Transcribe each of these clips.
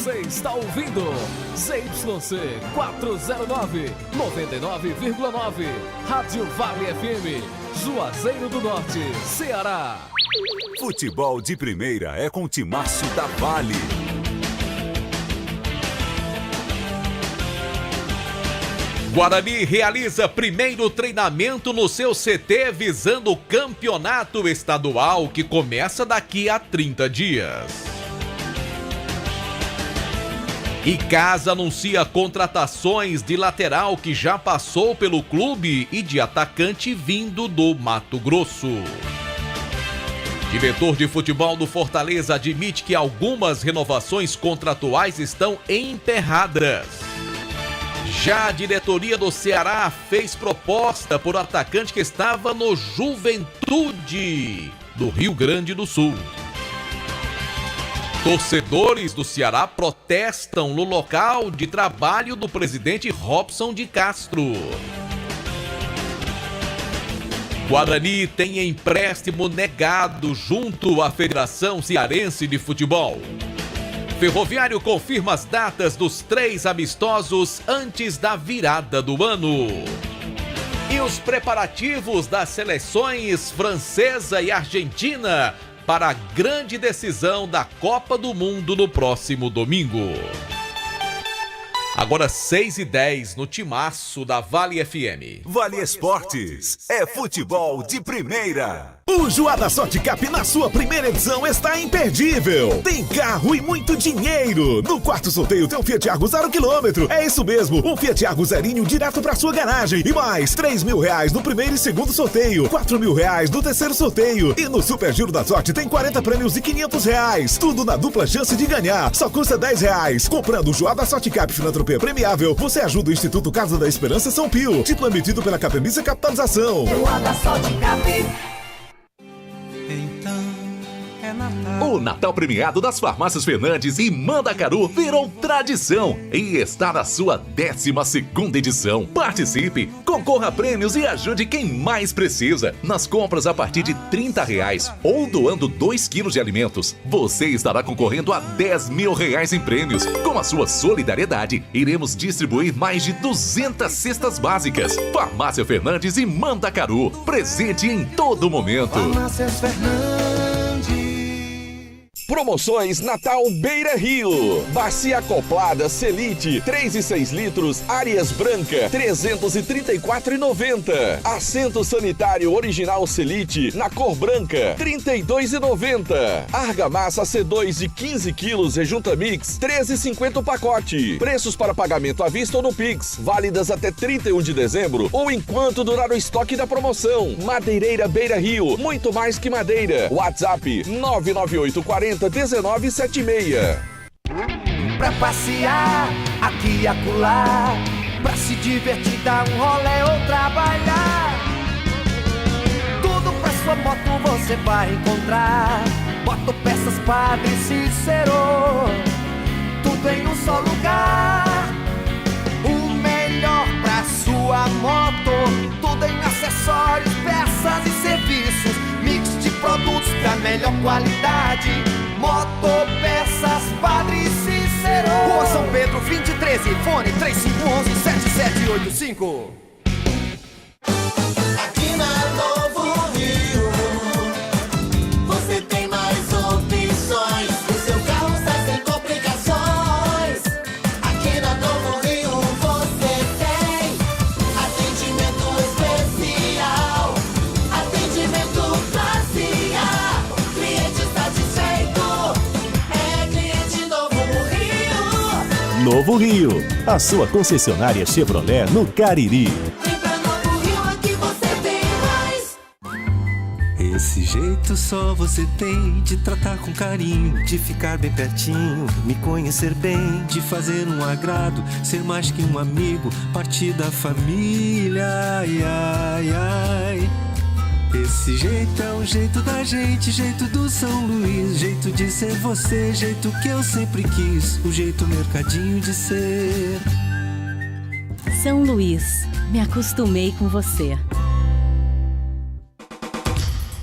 Você está ouvindo ZYC 409, 99,9. Rádio Vale FM, Juazeiro do Norte, Ceará. Futebol de primeira é com o timaço da Vale. Guarani realiza primeiro treinamento no seu CT visando o campeonato estadual que começa daqui a 30 dias. E Casa anuncia contratações de lateral que já passou pelo clube e de atacante vindo do Mato Grosso. Diretor de futebol do Fortaleza admite que algumas renovações contratuais estão emperradas. Já a diretoria do Ceará fez proposta por atacante que estava no Juventude do Rio Grande do Sul. Torcedores do Ceará protestam no local de trabalho do presidente Robson de Castro. Guarani tem empréstimo negado junto à Federação Cearense de Futebol. Ferroviário confirma as datas dos 3 amistosos antes da virada do ano. E os preparativos das seleções francesa e argentina para a grande decisão da Copa do Mundo no próximo domingo. Agora 6h10 no timaço da Vale FM. Vale Esportes é futebol de primeira. O Joada Sorte Cap na sua primeira edição está imperdível. Tem carro e muito dinheiro. No quarto sorteio tem um Fiat Argo 0 km. É isso mesmo, um Fiat Argo zerinho direto pra sua garagem. E mais R$3.000 no primeiro e segundo sorteio, R$4.000 no terceiro sorteio. E no Super Giro da Sorte tem 40 prêmios e R$500. Tudo na dupla chance de ganhar. Só custa R$10. Comprando o Joada Sorte Cap Filantropia Premiável, você ajuda o Instituto Casa da Esperança São Pio. Título emitido pela Capemisa Capitalização. Joada Sorte Cap. O Natal premiado das Farmácias Fernandes e Mandacaru virou tradição e está na sua 12ª edição. Participe, concorra a prêmios e ajude quem mais precisa. Nas compras a partir de R$30 ou doando 2 quilos de alimentos, você estará concorrendo a R$10.000 em prêmios. Com a sua solidariedade, iremos distribuir mais de 200 cestas básicas. Farmácia Fernandes e Mandacaru, presente em todo momento. Farmácias Fernandes. Promoções Natal Beira Rio. Bacia acoplada Selite 3 e 6 litros, Arias Branca R$334,90. Assento sanitário original Selite na cor branca R$32,90. Argamassa C2 de 15 quilos rejunta mix R$13,50 o pacote. Preços para pagamento à vista ou no Pix, válidas até 31 de dezembro ou enquanto durar o estoque da promoção. Madeireira Beira Rio, muito mais que madeira. WhatsApp 99840 1976. Pra passear aqui e acolá, pra se divertir, dar um rolê ou trabalhar. Tudo pra sua moto você vai encontrar. Motopeças Padre Cícero, tudo em um só lugar. O melhor pra sua moto, tudo em acessórios, peças e serviços. Mix de produtos pra melhor qualidade. Motopeças Padre Cícero, Rua São Pedro 2013, fone 3511-7785. Aqui na Novo Rio, você tem mais opções. O seu carro sai sem complicações. Aqui na Novo Rio você tem atendimento especial, atendimento classe A. Cliente satisfeito é cliente Novo Rio. Novo Rio, a sua concessionária Chevrolet no Cariri. Vem pra Novo Rio, aqui você tem mais. Esse jeito só você tem de tratar com carinho, de ficar bem pertinho, me conhecer bem, de fazer um agrado, ser mais que um amigo, partir da família. Ai, ai, ai. Esse jeito é o jeito da gente, jeito do São Luís, jeito de ser você, jeito que eu sempre quis, o jeito mercadinho de ser. São Luís, me acostumei com você.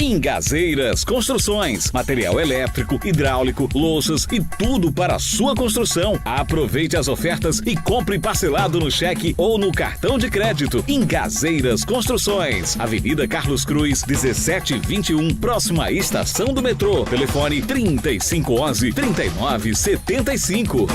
Ingazeiras Construções, material elétrico, hidráulico, louças e tudo para a sua construção. Aproveite as ofertas e compre parcelado no cheque ou no cartão de crédito. Ingazeiras Construções, Avenida Carlos Cruz, 1721, próxima à estação do metrô. Telefone 3511-3975.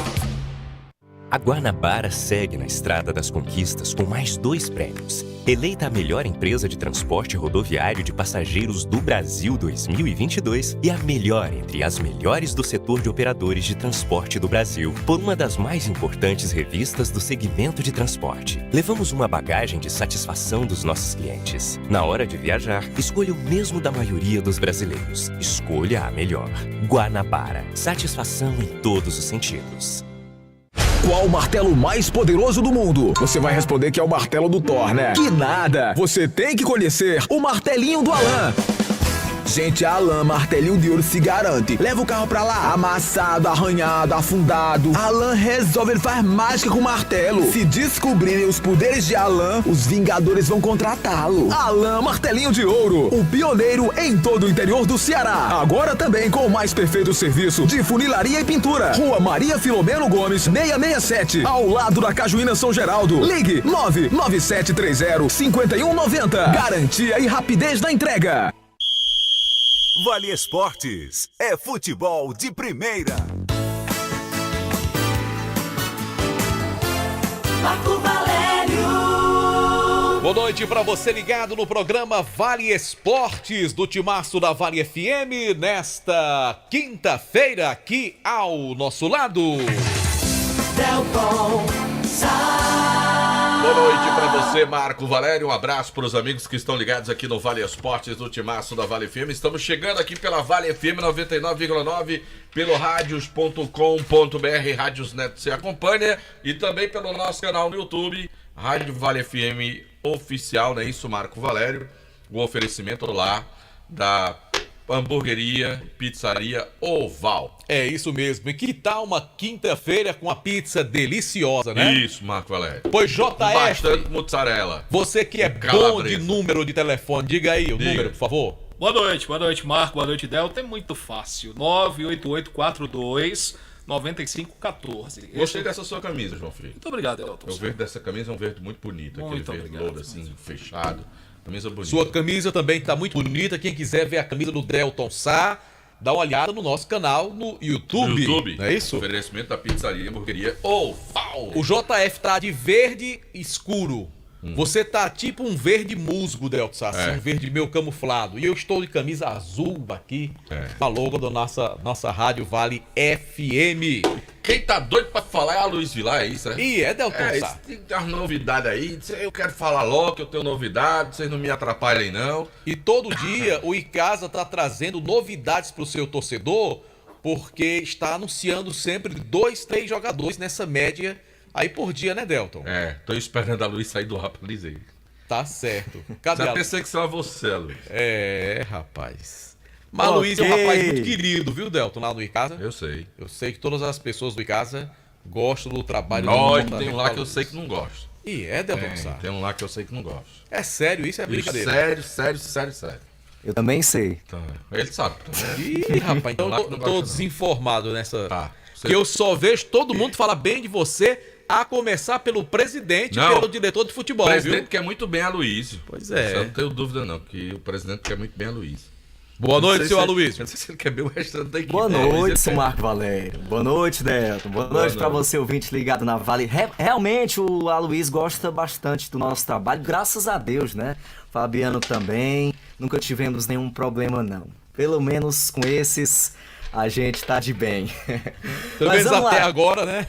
A Guanabara segue na estrada das conquistas com mais 2 prêmios. Eleita a melhor empresa de transporte rodoviário de passageiros do Brasil 2022 e a melhor entre as melhores do setor de operadores de transporte do Brasil, por uma das mais importantes revistas do segmento de transporte. Levamos uma bagagem de satisfação dos nossos clientes. Na hora de viajar, escolha o mesmo da maioria dos brasileiros. Escolha a melhor. Guanabara. Satisfação em todos os sentidos. Qual o martelo mais poderoso do mundo? Você vai responder que é o martelo do Thor, né? Que nada! Você tem que conhecer o martelinho do Alan. Gente, a Alan Martelinho de Ouro se garante. Leva o carro pra lá, amassado, arranhado, afundado. Alan resolve, ele faz mágica com o martelo. Se descobrirem os poderes de Alan, os Vingadores vão contratá-lo. Alan Martelinho de Ouro, o pioneiro em todo o interior do Ceará. Agora também com o mais perfeito serviço de funilaria e pintura. Rua Maria Filomeno Gomes, 667, ao lado da Cajuína São Geraldo. Ligue 99730-5190. Garantia e rapidez na entrega. Vale Esportes é futebol de primeira. Marco Valério. Boa noite para você ligado no programa Vale Esportes do Timaço da Vale FM nesta quinta-feira aqui ao nosso lado. Delton Boa noite para você, Marco Valério. Um abraço para os amigos que estão ligados aqui no Vale Esportes do Timaço da Vale FM. Estamos chegando aqui pela Vale FM 99,9, pelo radios.com.br, Rádios Neto se acompanha, e também pelo nosso canal no YouTube, Rádio Vale FM Oficial, não é isso, Marco Valério? O oferecimento lá da hamburgueria, pizzaria Oval. É isso mesmo. E que tal uma quinta-feira com a pizza deliciosa, né? Isso, Marco Valério. Pois JF, bastante mozzarella. Você que é bom de número de telefone, diga aí o número, por favor. Boa noite, Marco, boa noite, Delta. É muito fácil. 98842-9514. Gostei dessa sua camisa, João Filho. Muito obrigado, Delton. O verde dessa camisa é um verde muito bonito. Muito aquele verde obrigado. lodo assim, fechado. Camisa bonita. Sua camisa também tá muito bonita. Quem quiser ver a camisa do Delton Sá, dá uma olhada no nosso canal no YouTube. Não é isso? Oferecimento da pizzaria, hamburgueria Oval. O JF tá de verde escuro. Você tá tipo um verde musgo, Delton Sá, assim, um verde meio camuflado. E eu estou de camisa azul aqui, com a logo da nossa Rádio Vale FM. Quem tá doido pra falar é a Luiz Vilar, é isso, né? E é, Delton Sá. Tem que ter umas novidades aí. Eu quero falar logo que eu tenho novidade, vocês não me atrapalhem, não. E todo dia o Icasa tá trazendo novidades pro seu torcedor, porque está anunciando sempre 2, 3 jogadores nessa média aí por dia, né, Delton? Tô esperando a Luiz sair do ar pra dizer. Tá certo. Cadê Já a... pensei que você era você, Luiz. Rapaz. Mas Luiz é um rapaz muito querido, viu, Delton, lá no Icasa? Eu sei. Eu sei que todas as pessoas do Icasa gostam do trabalho. Tem um lá que eu sei que não gosta. E Delton Sá? Tem um lá que eu sei que não gosta. É sério isso? É brincadeira? Sério. Eu também sei. Então, ele sabe. Ih, rapaz, então eu tô desinformado nessa... Que eu só vejo todo mundo falar bem de você, a começar pelo presidente e pelo diretor de futebol, O presidente quer muito bem a Luiz. Pois é. Eu não tenho dúvida, não, que o presidente quer muito bem a Luiz. Boa noite, seu Aloysio. Não sei se ele quer bem o restante da equipe. Boa noite, seu Marco Valério. Boa noite, Delton. Boa noite pra você, ouvinte ligado na Vale. Realmente, o Aloysio gosta bastante do nosso trabalho, graças a Deus, né? Fabiano também. Nunca tivemos nenhum problema, não. Pelo menos com esses, a gente tá de bem. Pelo menos até agora, né?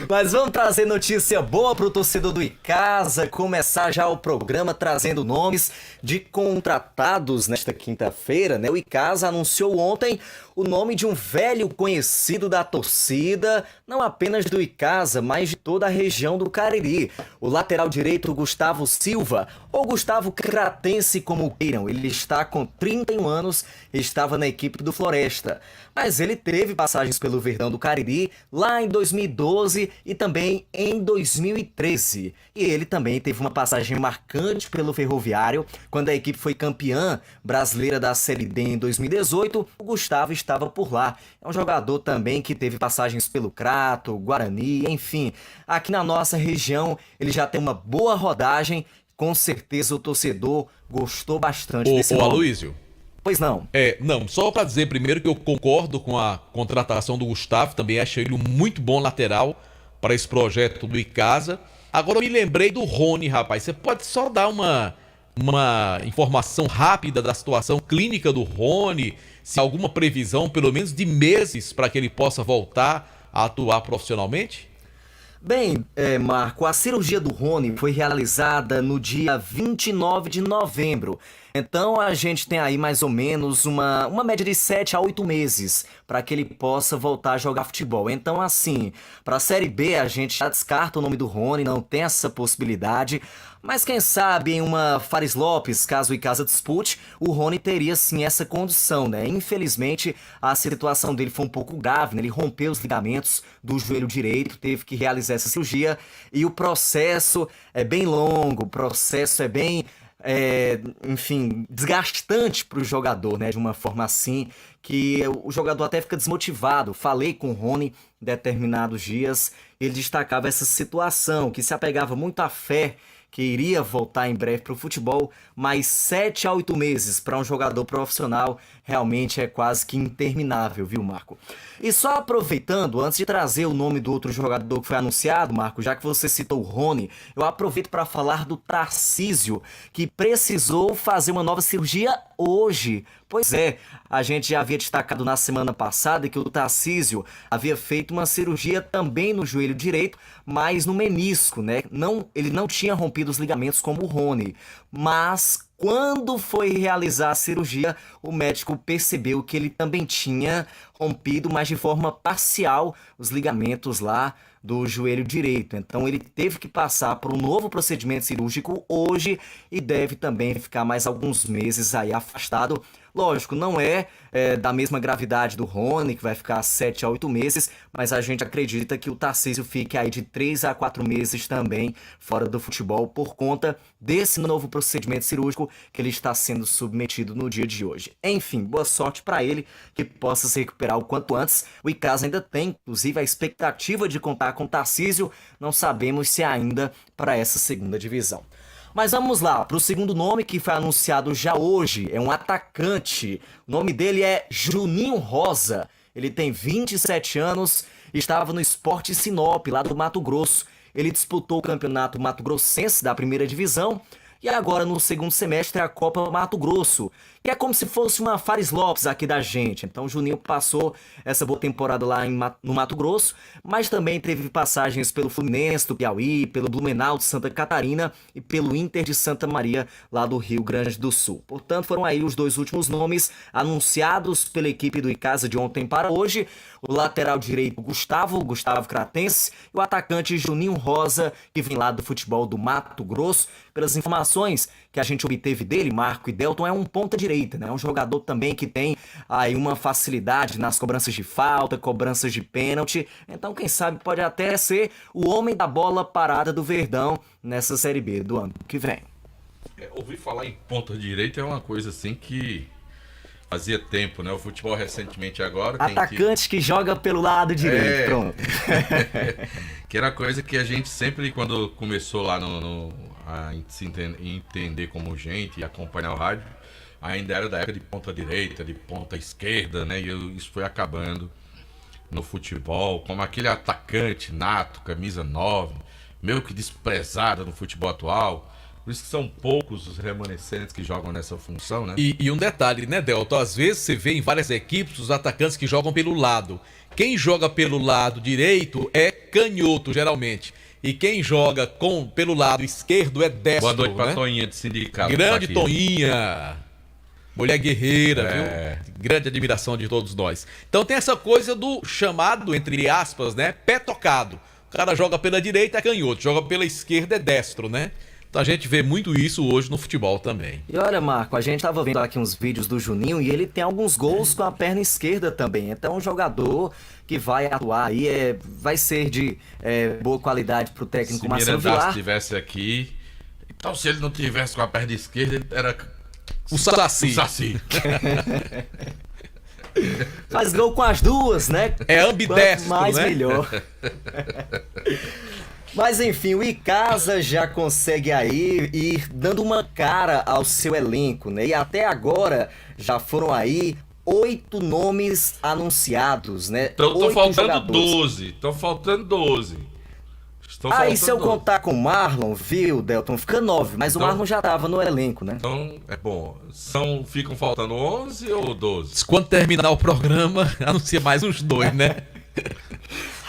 Mas vamos trazer notícia boa pro torcedor do Icasa, começar já o programa trazendo nomes de contratados nesta quinta-feira, né? O Icasa anunciou ontem o nome de um velho conhecido da torcida, não apenas do Icasa, mas de toda a região do Cariri. O lateral direito Gustavo Silva, ou Gustavo Cratense como queiram, ele está com 31 anos e estava na equipe do Floresta. Mas ele teve passagens pelo Verdão do Cariri lá em 2012 e também em 2013. E ele também teve uma passagem marcante pelo Ferroviário, quando a equipe foi campeã brasileira da Série D em 2018, o Gustavo estava por lá. É um jogador também que teve passagens pelo Crato, Guarani, enfim. Aqui na nossa região ele já tem uma boa rodagem, com certeza o torcedor gostou bastante desse nome. Aloysio. Pois não. Não, só para dizer primeiro que eu concordo com a contratação do Gustavo, também achei ele um muito bom lateral para esse projeto do Icasa. Agora eu me lembrei do Rony, rapaz. Você pode só dar uma informação rápida da situação clínica do Rony, se há alguma previsão, pelo menos de meses, para que ele possa voltar a atuar profissionalmente? Bem, Marco, a cirurgia do Rony foi realizada no dia 29 de novembro. Então a gente tem aí mais ou menos uma média de 7 a 8 meses para que ele possa voltar a jogar futebol. Então assim, para a Série B a gente já descarta o nome do Rony, não tem essa possibilidade. Mas quem sabe em uma Fares Lopes, caso o Icasa dispute, o Rony teria sim essa condição, né? Infelizmente a situação dele foi um pouco grave, né? Ele rompeu os ligamentos do joelho direito, teve que realizar essa cirurgia e o processo é bem longo, o processo é bem... enfim, desgastante para o jogador, né? De uma forma assim que o jogador até fica desmotivado. Falei com o Rony em determinados dias, ele destacava essa situação, que se apegava muito à fé que iria voltar em breve para o futebol, mas 7 a 8 meses para um jogador profissional realmente é quase que interminável, viu, Marco? E só aproveitando, antes de trazer o nome do outro jogador que foi anunciado, Marco, já que você citou o Rony, eu aproveito para falar do Tarcísio, que precisou fazer uma nova cirurgia hoje. Pois é, a gente já havia destacado na semana passada que o Tarcísio havia feito uma cirurgia também no joelho direito, mas no menisco, né? Ele não tinha rompido os ligamentos como o Rony, mas quando foi realizar a cirurgia, o médico percebeu que ele também tinha rompido, mas de forma parcial, os ligamentos lá do joelho direito. Então ele teve que passar por um novo procedimento cirúrgico hoje e deve também ficar mais alguns meses aí afastado. Lógico, não é da mesma gravidade do Rony, que vai ficar 7 a 8 meses, mas a gente acredita que o Tarcísio fique aí de 3 a 4 meses também fora do futebol por conta desse novo procedimento cirúrgico que ele está sendo submetido no dia de hoje. Enfim, boa sorte para ele, que possa se recuperar o quanto antes. O Icasa ainda tem, inclusive, a expectativa de contar com o Tarcísio, não sabemos se ainda para essa segunda divisão. Mas vamos lá, para o segundo nome que foi anunciado já hoje, é um atacante. O nome dele é Juninho Rosa. Ele tem 27 anos e estava no Sport Sinop, lá do Mato Grosso. Ele disputou o campeonato mato-grossense da primeira divisão e agora no segundo semestre a Copa Mato Grosso, que é como se fosse uma Fares Lopes aqui da gente. Então o Juninho passou essa boa temporada lá no Mato Grosso, mas também teve passagens pelo Fluminense do Piauí, pelo Blumenau de Santa Catarina e pelo Inter de Santa Maria, lá do Rio Grande do Sul. Portanto, foram aí os dois últimos nomes anunciados pela equipe do Icasa de ontem para hoje. O lateral direito Gustavo Cratense e o atacante Juninho Rosa, que vem lá do futebol do Mato Grosso. Pelas informações que a gente obteve dele, Marco e Delton, é um ponta-direita, né? É um jogador também que tem aí uma facilidade nas cobranças de falta, cobranças de pênalti. Então, quem sabe pode até ser o homem da bola parada do Verdão nessa Série B do ano que vem. Ouvir falar em ponta-direita é uma coisa assim que fazia tempo, né? O futebol recentemente agora... Atacante que joga pelo lado direito, pronto. Que era coisa que a gente sempre, quando começou lá a se entender como gente e acompanhar o rádio, ainda era da época de ponta direita, de ponta esquerda, né? E isso foi acabando no futebol, como aquele atacante nato, camisa 9, meio que desprezado no futebol atual. Por isso que são poucos os remanescentes que jogam nessa função, né? E um detalhe, né, Delton? Às vezes você vê em várias equipes os atacantes que jogam pelo lado. Quem joga pelo lado direito é canhoto, geralmente. E quem joga pelo lado esquerdo é destro. Boa noite pra né? Toinha de sindicato. Grande Toinha. Mulher guerreira, viu? Grande admiração de todos nós. Então tem essa coisa do chamado, entre aspas, né? Pé tocado. O cara joga pela direita é canhoto, joga pela esquerda é destro, né? Então a gente vê muito isso hoje no futebol também. E olha, Marco, a gente tava vendo aqui uns vídeos do Juninho e ele tem alguns gols com a perna esquerda também. Então um jogador que vai atuar aí vai ser de boa qualidade pro técnico Marcelo Vilar. Se Miranda estivesse aqui, então se ele não tivesse com a perna esquerda, ele era o Saci. O Saci. Faz gol com as duas, né? É ambidestro, mais né? melhor. Mas enfim, o Icasa já consegue aí ir dando uma cara ao seu elenco, né? E até agora já foram aí 8 nomes anunciados, né? Então estão faltando jogadores. 12. Estão faltando 12. Aí se eu contar com o Marlon, viu, Delton, fica 9. Mas então, o Marlon já tava no elenco, né? Então, é bom. Ficam faltando 11 ou 12? Quando terminar o programa, anuncia mais uns 2, né?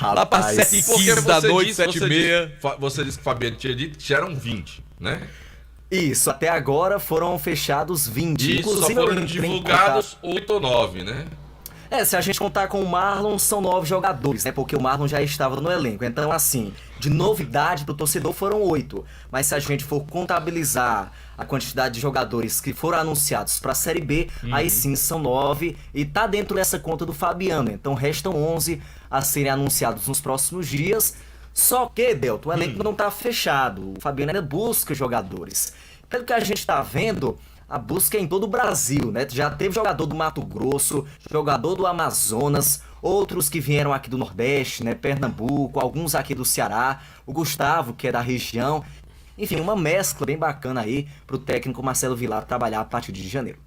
Lá para 7h15 da noite, 7h30. Você disse que o Fabiano tinha dito que já eram 20, né? Isso, até agora foram fechados 20. Isso, inclusive só foram divulgados 8 ou 9, né? Se a gente contar com o Marlon, são 9 jogadores, né? Porque o Marlon já estava no elenco. Então, assim, de novidade pro torcedor foram 8. Mas se a gente for contabilizar a quantidade de jogadores que foram anunciados pra Série B, aí sim são 9. E tá dentro dessa conta do Fabiano. Então restam 11 a serem anunciados nos próximos dias. Só que, Delton, o elenco não tá fechado. O Fabiano ainda busca jogadores. Pelo que a gente tá vendo, a busca é em todo o Brasil, né? Já teve jogador do Mato Grosso, jogador do Amazonas, outros que vieram aqui do Nordeste, né? Pernambuco, alguns aqui do Ceará, o Gustavo, que é da região. Enfim, uma mescla bem bacana aí pro técnico Marcelo Vilar trabalhar a partir de janeiro.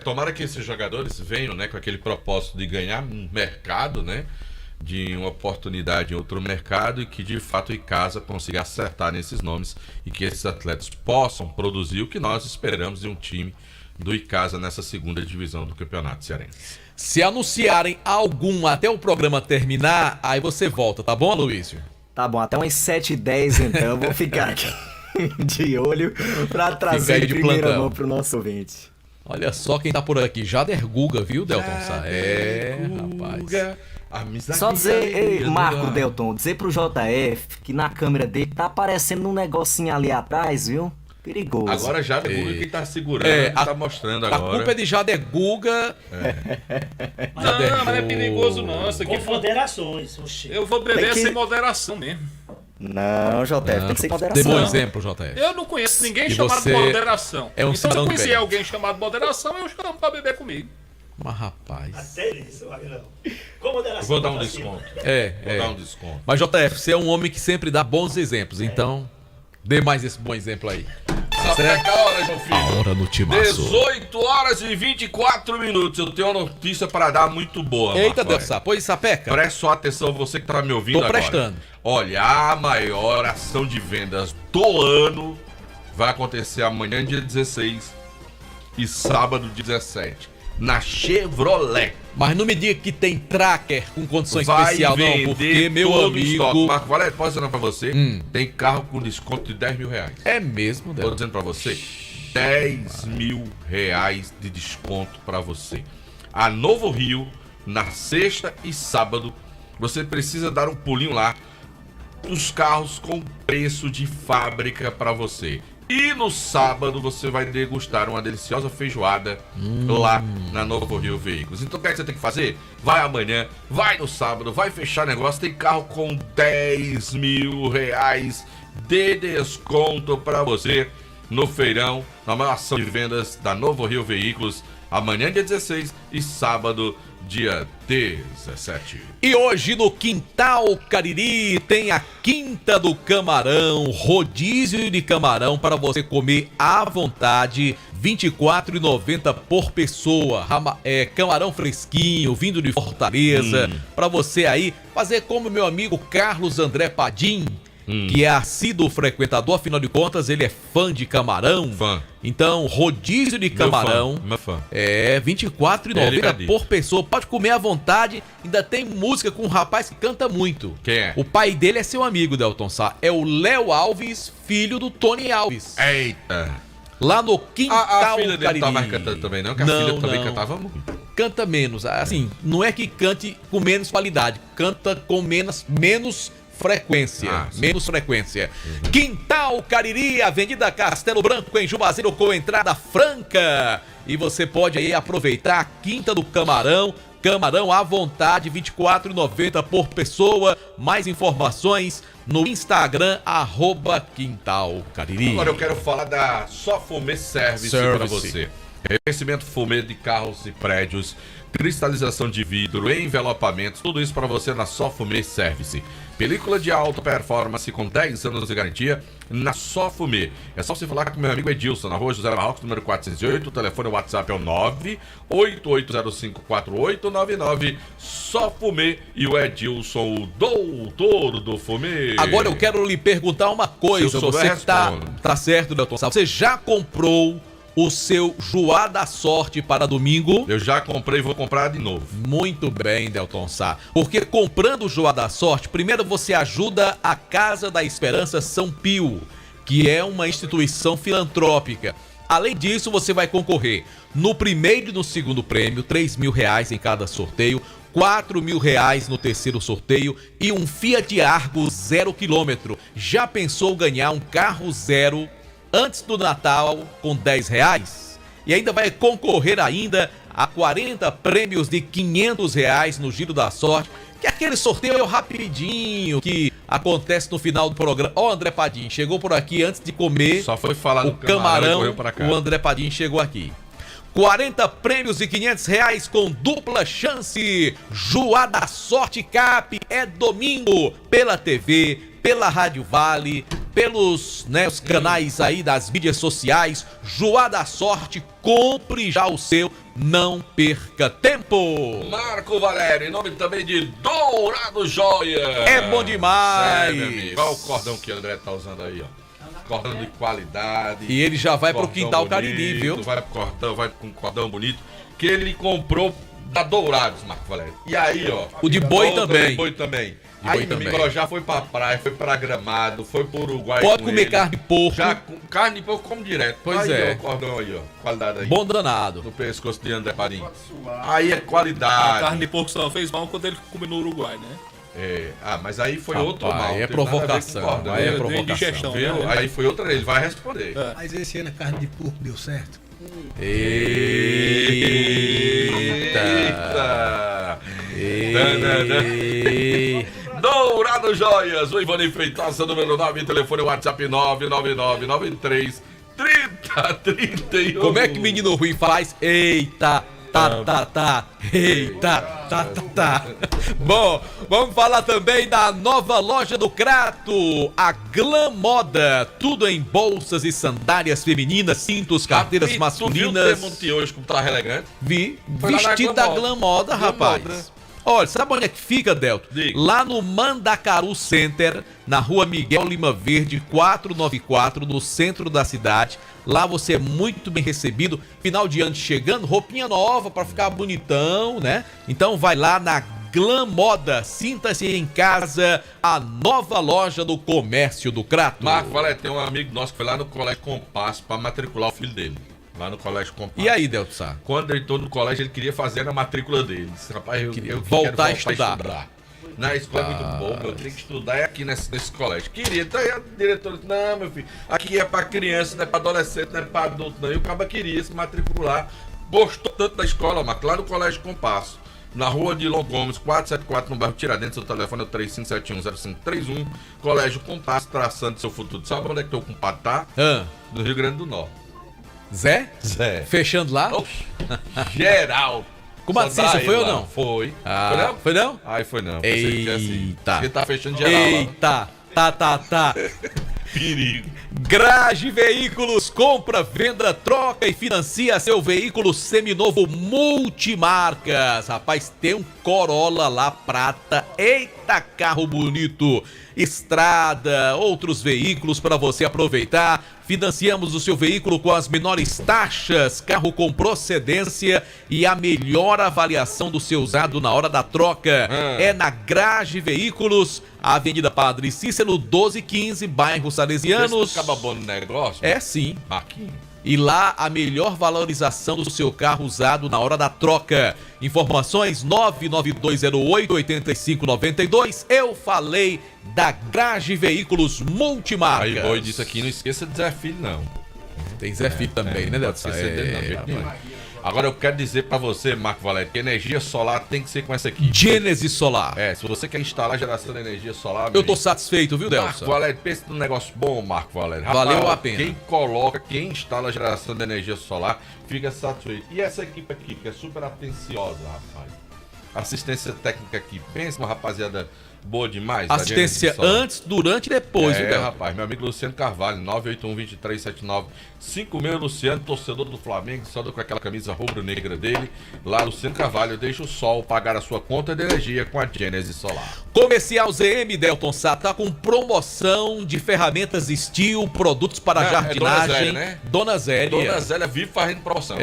Tomara que esses jogadores venham, né, com aquele propósito de ganhar um mercado, né? De uma oportunidade em outro mercado e que de fato o Icasa consiga acertar nesses nomes e que esses atletas possam produzir o que nós esperamos de um time do Icasa nessa segunda divisão do Campeonato Cearense. Se anunciarem algum até o programa terminar, aí você volta, tá bom, Aloysio? Tá bom, até umas 7h10 então, eu vou ficar aqui de olho pra trazer de primeira mão pro nosso ouvinte. Olha só quem tá por aqui, Jader Guga, viu, Delton? Rapaz. Só dizer, Marco Delton, dizer pro JF que na câmera dele tá aparecendo um negocinho ali atrás, viu? Perigoso. Agora Jader Guga quem tá segurando, tá mostrando agora. A culpa é de Jader Guga. Não, não é perigoso não. Isso aqui com moderações. Eu vou beber sem moderação mesmo. Não, JF, tem que ser moderação. Dê bom exemplo, JF. Eu não conheço ninguém chamado moderação. É um então se eu conhecer alguém chamado moderação, eu chamo pra beber comigo. Mas rapaz. Até isso, Magrão. Com moderação. Eu vou dar um desconto. Vou dar um desconto. Mas JF, você é um homem que sempre dá bons exemplos, então dê mais esse bom exemplo aí. Sapeca a hora, João Filho. A hora no timaço. 18 horas e 24 minutos. Eu tenho uma notícia para dar muito boa. Eita, Deus, pois Sapeca. Preste sua atenção, você que tá me ouvindo agora. Tô prestando. Olha, a maior ação de vendas do ano vai acontecer amanhã, dia 16 e sábado, 17. Na Chevrolet. Mas não me diga que tem tracker com condição especial, não, porque, meu amigo... Marco Valério, posso dizer pra você? Tem carro com desconto de 10 mil reais. É mesmo, Deus? Tô dizendo pra você, 10 mil reais de desconto pra você. A Novo Rio, na sexta e sábado, você precisa dar um pulinho lá. Os carros com preço de fábrica pra você. E no sábado você vai degustar uma deliciosa feijoada lá na Novo Rio Veículos. Então o que é que você tem que fazer? Vai amanhã, vai no sábado, vai fechar negócio. Tem carro com 10 mil reais de desconto para você no feirão, na maior ação de vendas da Novo Rio Veículos. Amanhã, dia 16 e sábado, dia 17. E hoje no Quintal Cariri tem a Quinta do Camarão, rodízio de camarão para você comer à vontade, R$ 24,90 por pessoa. Camarão fresquinho, vindo de Fortaleza, para você aí fazer como meu amigo Carlos André Padim, que é assíduo frequentador, afinal de contas ele é fã de camarão. Então, rodízio de camarão meu fã. É R$ 24,90 por pessoa. Pode comer à vontade. Ainda tem música com um rapaz que canta muito. Quem é? O pai dele é seu amigo, Delton Sá. É o Léo Alves, filho do Tony Alves. Eita! Lá no Quintal A filha dele Cariri. tá mais cantando também, não? Que a filha também cantava muito. Canta menos. Assim, não é que cante com menos qualidade. Canta com menos frequência. Menos frequência. Quintal Cariri, Avenida Castelo Branco, em Juazeiro, com entrada franca. E você pode aí aproveitar a Quinta do Camarão. Camarão à vontade, R$ 24,90 por pessoa. Mais informações no Instagram, @Quintal Cariri. Agora eu quero falar da Só Fumê Service para você. Revestimento fumê de carros e prédios, cristalização de vidro, envelopamentos, tudo isso para você na Só Fumê Service. Película de alta performance com 10 anos de garantia na Só Fumê. É só você falar com meu amigo Edilson, na rua José Marrocos, número 408. O telefone WhatsApp é o 988054899. Só Fumê e o Edilson, o doutor do fumê. Agora eu quero lhe perguntar uma coisa. Se eu souber, Você tá certo, Delton Sá? Você já comprou o seu Joá da Sorte para domingo? Eu já comprei e vou comprar de novo. Muito bem, Delton Sá. Porque comprando o Joá da Sorte, primeiro você ajuda a Casa da Esperança São Pio, que é uma instituição filantrópica. Além disso, você vai concorrer no primeiro e no segundo prêmio, R$3.000 em cada sorteio, R$4.000 no terceiro sorteio e um Fiat Argo 0 km. Já pensou ganhar um carro zero antes do Natal com R$10? E ainda vai concorrer ainda a 40 prêmios de R$500 no Giro da Sorte, que é aquele sorteio rapidinho que acontece no final do programa. Ó, André Padim chegou por aqui antes de comer. Só foi falar o do camarão, correu pra cá. O André Padim chegou aqui. 40 prêmios de R$500 com dupla chance. Joá da Sorte Cap é domingo pela TV, pela Rádio Vale, pelos os canais aí das mídias sociais. Joá da Sorte, compre já o seu, não perca tempo. Marco Valério, em nome também de Dourado Joia. É bom demais. Meu amigo. Olha o cordão que o André tá usando aí, ó. Cordão de qualidade. E ele já vai pro Quintal Cariri, viu? Vai pro cordão, vai com cordão bonito, que ele comprou da Dourados, Marco Valério. E aí, ó. O de boi também. De boi também. De aí, boi meu também. amigo, ó, já foi pra praia, foi pra Gramado, foi pro Uruguai. Pode com comer ele. carne de porco. Já, carne de porco como direto. Pois aí, é. Ó, o cordão aí, ó. Qualidade aí. Bom danado. No pescoço de André Padim. Aí é qualidade. A carne de porco só fez mal quando ele come no Uruguai, né? É, mas aí foi Rapaz, outro mal. aí é Teve nada a ver com provocação, cordão. aí é Viu? provocação. Viu? Aí foi outra, ele vai responder. Mas esse ano a carne de porco deu certo. Eita! Dourado Joias, o Ivone Feitaça, número 9, telefone WhatsApp 99993 3031. Como é que menino ruim faz? Eita! Eita, tá. Bom, vamos falar também da nova loja do Crato, a Glam Moda. Tudo em bolsas e sandálias femininas, cintos, carteiras masculinas. Tu viu o Demonte hoje como tá elegante? Vi, Foi lá na vestido da Glam Moda, rapaz. Moda. Olha, sabe onde é que fica, Delto? Diga. Lá no Mandacaru Center, na rua Miguel Lima Verde, 494, no centro da cidade. Lá você é muito bem recebido. Final de ano chegando, roupinha nova pra ficar bonitão, né? Então vai lá na Glam Moda, sinta-se em casa, a nova loja do comércio do Crato. Marco, olha, tem um amigo nosso que foi lá no Colégio Compasso pra matricular o filho dele. Lá no Colégio Compasso. E aí, Delto Sá? Quando ele entrou no colégio, ele queria fazer a matrícula dele. Disse, rapaz, eu quero voltar a estudar. Na escola é muito bom, eu tenho que estudar aqui nesse colégio. Queria, então aí a diretora disse, não, meu filho, aqui é pra criança, não é pra adolescente, não é pra adulto, não. E o cara queria se matricular, gostou tanto da escola, Marco, lá no Colégio Compasso. Na rua de Lon Gomes, 474, no bairro Tiradentes, o telefone é o 35710531, Colégio Compasso, traçando seu futuro. Sabe onde é que teu compadre tá? No Rio Grande do Norte. Zé? Zé. Fechando lá? Geral. Como assim, você foi ou não? Foi. Foi não? Foi não? Aí foi não. Eita. Ele tá fechando geral. Eita. Tá. Perigo. Grage Veículos, compra, venda, troca e financia seu veículo seminovo multimarcas. Rapaz, tem um Corolla lá prata. Eita, carro bonito. Estrada, outros veículos para você aproveitar. Financiamos o seu veículo com as menores taxas, carro com procedência e a melhor avaliação do seu usado na hora da troca. É na Grage Veículos, Avenida Padre Cícero, 1215, bairro Salesianos. Acaba bom no negócio? É sim. Marquinhos. e lá a melhor valorização do seu carro usado na hora da troca. Informações 99208-8592. Eu falei da Grage Veículos Multimarcas. Aí Boi disse aqui, não esqueça de Zé Filho, não. Tem Zé Filho também, né, Delton? Agora eu quero dizer pra você, Marco Valério, que energia solar tem que ser com essa equipe. Gênesis Solar. Se você quer instalar geração de energia solar... Eu tô satisfeito, viu, Delton? Marco Valério, pensa num negócio bom, Marco Valério. Valeu a pena. Quem instala geração de energia solar, fica satisfeito. E essa equipe aqui, que é super atenciosa, rapaz. Assistência técnica aqui, pensa uma rapaziada boa demais. Assistência antes, durante e depois, viu, rapaz, meu amigo Luciano Carvalho, 981-2379-56, Luciano, torcedor do Flamengo, só com aquela camisa rubro-negra dele. Lá, Luciano Carvalho, deixa o sol pagar a sua conta de energia com a Gênesis Solar. Comercial ZM, Delton Sá, tá com promoção de ferramentas Steel, produtos para jardinagem. Dona Zélia, né? Dona Zélia. Dona Zélia vive fazendo promoção.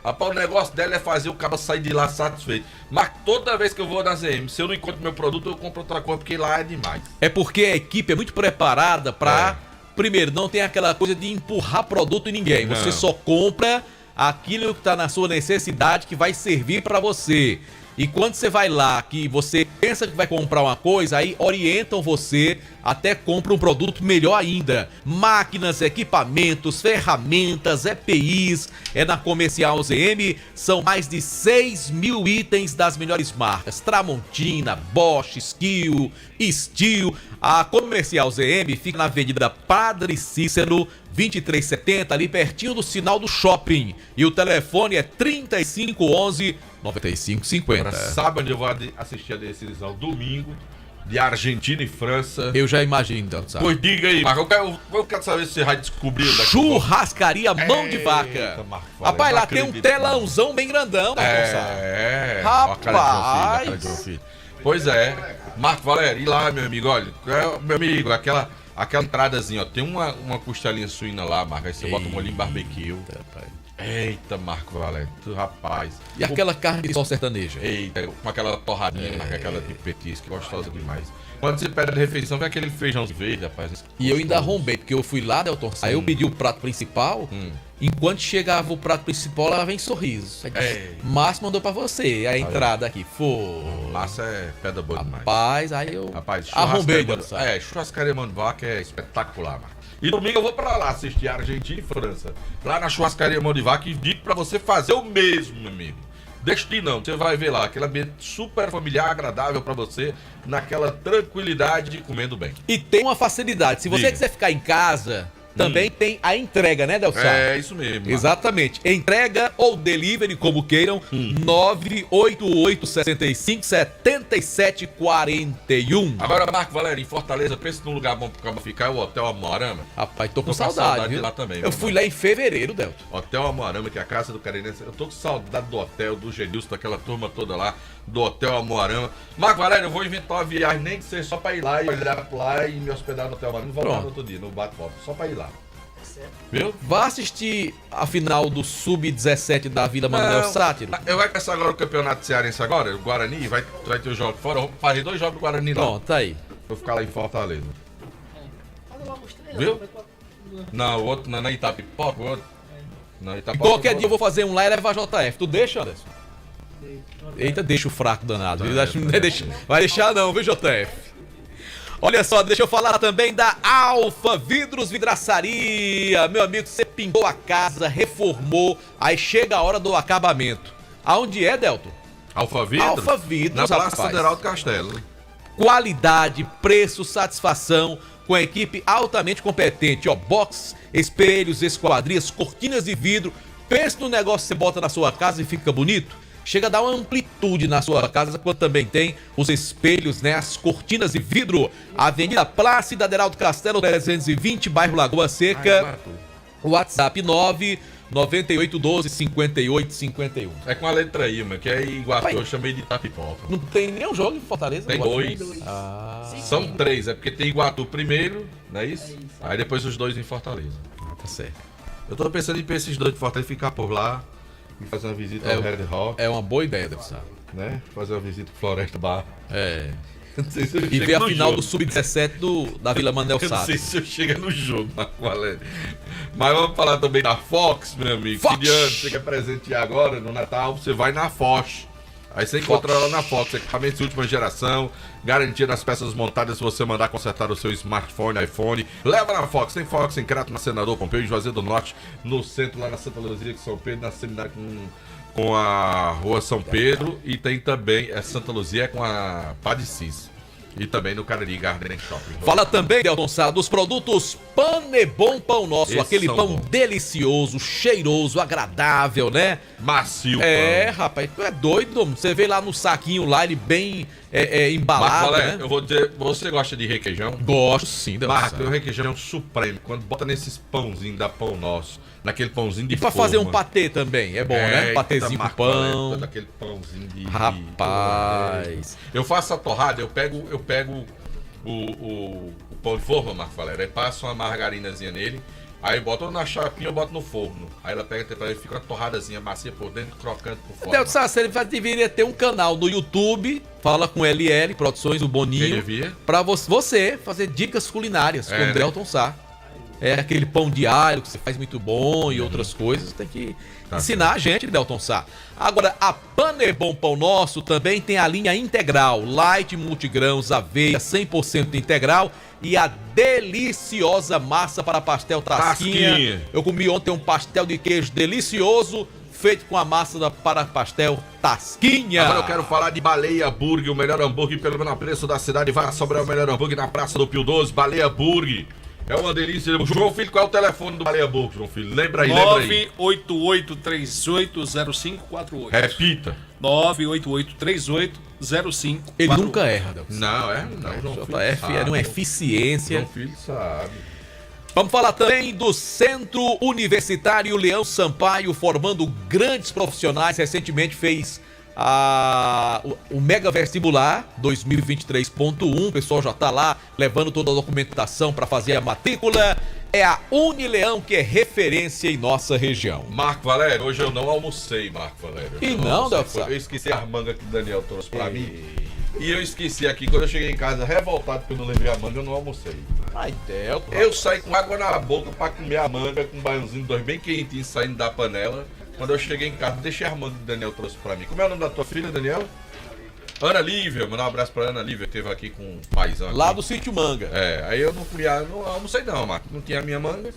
Rapaz, o negócio dela é fazer o cara sair de lá satisfeito. Mas toda vez que eu vou na ZM, se eu não encontro meu produto, eu compro outra coisa, porque lá é demais. É porque a equipe é muito preparada pra... Primeiro, não tem aquela coisa de empurrar produto em ninguém. Não. Você só compra aquilo que tá na sua necessidade, que vai servir pra você. E quando você vai lá, que você pensa que vai comprar uma coisa, aí orientam você, até compra um produto melhor ainda. Máquinas, equipamentos, ferramentas, EPIs, é na Comercial ZM. São mais de 6 mil itens das melhores marcas. Tramontina, Bosch, Skil, Steel. A Comercial ZM fica na Avenida Padre Cícero, 2370, ali pertinho do sinal do shopping. E o telefone é 3511-9550. Agora, sabe onde eu vou assistir a decisão? Domingo, de Argentina e França. Eu já imagino, então, sabe? Pois diga aí, Marco, eu quero saber se você vai descobrir. Churrascaria Mão de Vaca. Rapaz, lá tem um telãozão bem grandão, né, rapaz. Pois é, Marco Valério, e lá, meu amigo, olha, meu amigo, aquela entradazinha, ó, tem uma costelinha suína lá, Marco, aí você bota um molhinho barbecue. Eita, Marco Valério, rapaz. E aquela carne de sol sertaneja? Eita, com aquela torradinha, aquela de petisco, gostosa demais. Quando você pede a refeição, vem aquele feijão verde, rapaz. E eu ainda arrombei, porque eu fui lá, Delton, aí eu pedi o prato principal, enquanto chegava o prato principal, lá vem sorriso. Márcio mandou pra você a entrada aqui. Márcio é pedra boa demais. Rapaz, aí eu arrombei. Churrascaria Mão de Vaca é espetacular, mano. E domingo eu vou pra lá assistir a Argentina e França. Lá na Churrascaria Mão de Vaca, e digo pra você fazer o mesmo, meu amigo. Deixa de não, você vai ver lá, aquele ambiente super familiar, agradável pra você, naquela tranquilidade de comendo bem. E tem uma facilidade, se você quiser ficar em casa, também tem a entrega, né, Delson? É, isso mesmo. Exatamente. Entrega ou delivery, como queiram, 988-7741. Agora, Marco Valério, em Fortaleza, pensa num lugar bom pro cara ficar, é o Hotel Amoarama. Rapaz, tô com saudade, viu? De lá também. Eu fui lá em fevereiro, Delton. Hotel Amoarama, que é a casa do Carinense. Eu tô com saudade do hotel, do Genilson, daquela turma toda lá, do Hotel Amoarama. Marco Valério, eu vou inventar uma viagem, nem que seja só pra ir lá e olhar lá e me hospedar no Hotel Amoarama. Não vou lá no outro dia, no bate-volta, só pra ir lá. Viu? Vá assistir a final do Sub-17 da Vila Manuel Sátiro. Eu vai começar agora o campeonato cearense agora, o Guarani, vai ter o jogo fora. Eu vou fazer 2 jogos do Guarani lá. Pronto, tá aí. Vou ficar lá em Fortaleza. Viu? Não, o outro não é na Itapipoca, o outro. Qualquer dia eu vou fazer um lá e levar JF. Tu deixa, Anderson? Eita, deixa o fraco danado. Vai deixar não, viu, JF? Olha só, deixa eu falar também da Alfa Vidros Vidraçaria. Meu amigo, você pintou a casa, reformou, aí chega a hora do acabamento. Aonde é, Delton? Alfa Vidros? Alfa Vidros, na Praça Federal do Castelo. Qualidade, preço, satisfação, com a equipe altamente competente. Ó, box, espelhos, esquadrias, cortinas de vidro. Pensa no negócio que você bota na sua casa e fica bonito. Chega a dar uma amplitude na sua casa, quando também tem os espelhos, né? As cortinas de vidro. Avenida Plácida, Aderaldo Castelo, 320, bairro Lagoa Seca. WhatsApp 99812-5851. É com a letra I, mano, que é Iguatu, eu chamei de Itapipoca. Não tem nenhum jogo em Fortaleza? Tem 2. São 3, é porque tem Iguatu primeiro, não é isso? Aí depois os 2 em Fortaleza. Tá certo. Eu tô pensando em esses 2 de Fortaleza ficar por lá. E fazer uma visita ao Red Rock. É uma boa ideia, Delson. Né? Fazer uma visita pro Floresta Bar. Não sei se eu e ver a final do Sub-17 da Vila Manuel Sátiro. Não sei se eu chego no jogo, Marco Valério. Mas vamos falar também da Fox, meu amigo. Fox. Que de ano você quer presentear agora no Natal, você vai na Fox. Aí você encontra ela na Fox, equipamentos de última geração, garantia das peças montadas se você mandar consertar o seu smartphone, iPhone. Leva na Fox, tem Fox em Crato, na Senador Pompeu, em Juazeiro do Norte, no centro, lá na Santa Luzia, São Pedro, na seminária com a Rua São Pedro, e tem também Santa Luzia com a Padre Cis. E também no Cariri Garden Shopping. Fala também, Delton Sá, dos produtos Panebon Pão Nosso. Esses aquele são pão bons. delicioso, cheiroso, agradável, né? Macio. É, rapaz, tu é doido. Você vê lá no saquinho lá, ele bem embalado, Mas, né? eu vou dizer, você gosta de requeijão? Gosto sim, Delton Marco, Sá. o requeijão é um supremo. Quando bota nesses pãozinhos da Pão Nosso, naquele pãozinho de E pra forma. fazer um patê também, é bom, né? Patezinho com pão. Daquele pãozinho de... Rapaz. Eu faço a torrada, eu pego o pão de forma, Marco Valério, aí passo uma margarinazinha nele, aí boto na chapinha, eu boto no forno. Aí ela pega a temperatura e fica uma torradazinha macia por dentro, crocante por fora. Delton Sá, você deveria ter um canal no YouTube, fala com LL Produções, o Boninho, Quem devia? pra você fazer dicas culinárias com o né? Delton Sá. É aquele pão de alho que você faz muito bom e outras coisas. Tem que ensinar a gente, Delton Sá. Agora, a Panebon Pão Nosso também tem a linha integral. Light, multigrãos, aveia, 100% integral. E a deliciosa massa para pastel Tasquinha. Eu comi ontem um pastel de queijo delicioso, feito com a massa para pastel Tasquinha. Agora eu quero falar de Baleia Burger, o melhor hambúrguer pelo menor preço da cidade. Vai sobrar o melhor hambúrguer na Praça do Pio 12, Baleia Burger. É uma delícia. João Filho, qual é o telefone do Baleia Burger, João Filho? Lembra aí, 988380548. Repita. 988380548. Ele nunca erra, Delton. Não, João Filho JF sabe. é uma eficiência. João Filho sabe. Vamos falar também do Centro Universitário Leão Sampaio, formando grandes profissionais. Recentemente fez o Mega Vestibular 2023.1. O pessoal já está lá levando toda a documentação para fazer a matrícula. É a Unileão que é referência em nossa região. Marco Valério, hoje eu não almocei, Marco Valério. E não, Delton? Eu esqueci as mangas que o Daniel trouxe pra mim. E eu esqueci aqui, quando eu cheguei em casa revoltado porque eu não levei a manga, eu não almocei. Ai, Delton. Eu saí com água na boca pra comer a manga, com um banhozinho dois bem quentinho saindo da panela. Quando eu cheguei em casa, deixei a manga que o Daniel trouxe pra mim. Como é o nome da tua filha, Daniel? Ana Lívia, mandar um abraço pra Ana Lívia, que esteve aqui com o paizão. Lá aqui. do Sítio Manga. É, aí eu não almocei não, Marco. Não tinha a minha manga.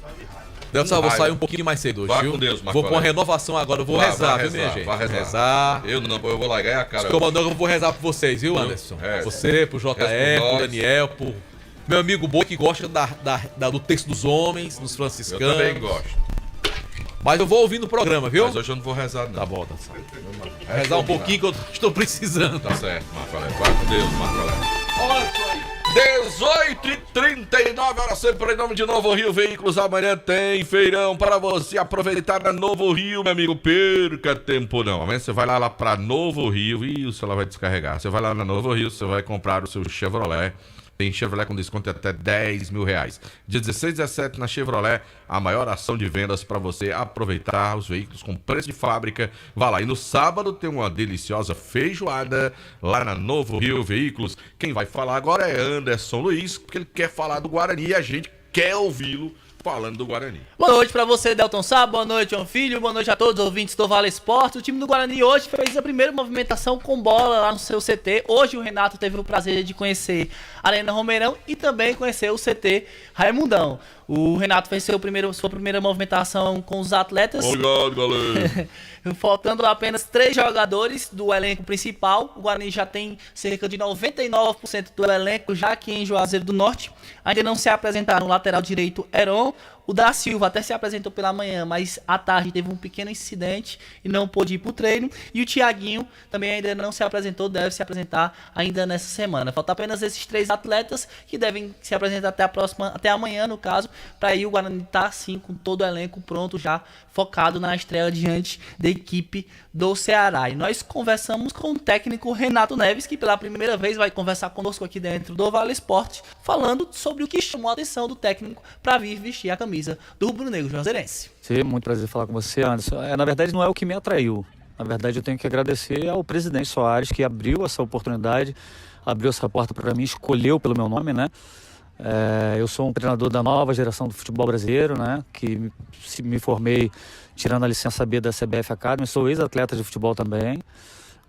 Delton, eu vou sair um pouquinho mais cedo hoje, Vá viu? com Deus, Marco Vou pôr uma Valério. renovação agora, eu vou Vai rezar, viu, minha gente? Vai rezar. Eu vou largar a cara. Se comandou, eu vou rezar por vocês, viu, Anderson? Você, pro JF, pro Daniel, pro meu amigo Boi, que gosta do texto dos homens, dos franciscanos. Eu também gosto. Mas eu vou ouvindo o programa, viu? Mas hoje eu não vou rezar, não. Tá bom, tá certo. Vou rezar um pouquinho que eu estou precisando. Tá certo, Marco Valério. Vai com Deus, Marco Valério. Olha isso aí. 18h39, hora sempre em nome de Novo Rio Veículos. Amanhã tem feirão para você aproveitar na Novo Rio, meu amigo. Perca tempo não. Amanhã você vai lá pra Novo Rio e o celular vai descarregar. Você vai lá na Novo Rio, você vai comprar o seu Chevrolet. Tem Chevrolet com desconto de até R$10 mil. Dia 16 e 17 na Chevrolet, a maior ação de vendas para você aproveitar os veículos com preço de fábrica. Vá lá. E no sábado tem uma deliciosa feijoada lá na Novo Rio Veículos. Quem vai falar agora é Anderson Luiz, porque ele quer falar do Guarani e a gente quer ouvi-lo falando do Guarani. Boa noite pra você, Delton Sá. Boa noite, João Filho. Boa noite a todos os ouvintes do Vale Esporte. O time do Guarani hoje fez a primeira movimentação com bola lá no seu CT. Hoje o Renato teve o prazer de conhecer a Arena Romeirão e também conhecer o CT Raimundão. O Renato fez sua primeira movimentação com os atletas. Obrigado, galera. Faltando apenas 3 jogadores do elenco principal. O Guarani já tem cerca de 99% do elenco já aqui em Juazeiro do Norte. Ainda não se apresentaram o lateral direito Heron. O da Silva até se apresentou pela manhã, mas à tarde teve um pequeno incidente e não pôde ir para o treino. E o Thiaguinho também ainda não se apresentou, deve se apresentar ainda nessa semana. Falta apenas esses 3 atletas que devem se apresentar até amanhã, no caso, para aí o Guarani estar assim com todo o elenco pronto já, focado na estreia diante da equipe do Ceará. E nós conversamos com o técnico Renato Neves, que pela primeira vez vai conversar conosco aqui dentro do Vale Esporte, falando sobre o que chamou a atenção do técnico para vir vestir a camisa do rubro-negro juazeirense. Muito prazer falar com você, Anderson. Na verdade, não é o que me atraiu. Na verdade, eu tenho que agradecer ao presidente Soares, que abriu essa oportunidade, abriu essa porta para mim, escolheu pelo meu nome, né? Eu sou um treinador da nova geração do futebol brasileiro, né? Que me formei tirando a licença B da CBF Academy. Sou ex-atleta de futebol também.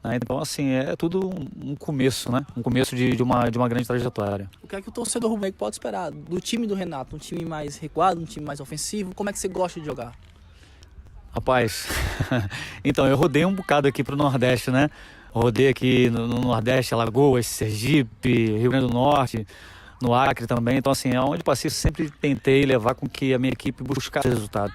Né? Então, assim, é tudo um começo, né? Um começo de uma grande trajetória. O que é que o torcedor rubro-negro pode esperar do time do Renato? Um time mais recuado, um time mais ofensivo? Como é que você gosta de jogar? Rapaz, então eu rodei um bocado aqui pro Nordeste, né? Rodei aqui no Nordeste, Alagoas, Sergipe, Rio Grande do Norte, no Acre também. Então, assim, onde passei, sempre tentei levar com que a minha equipe buscasse resultado.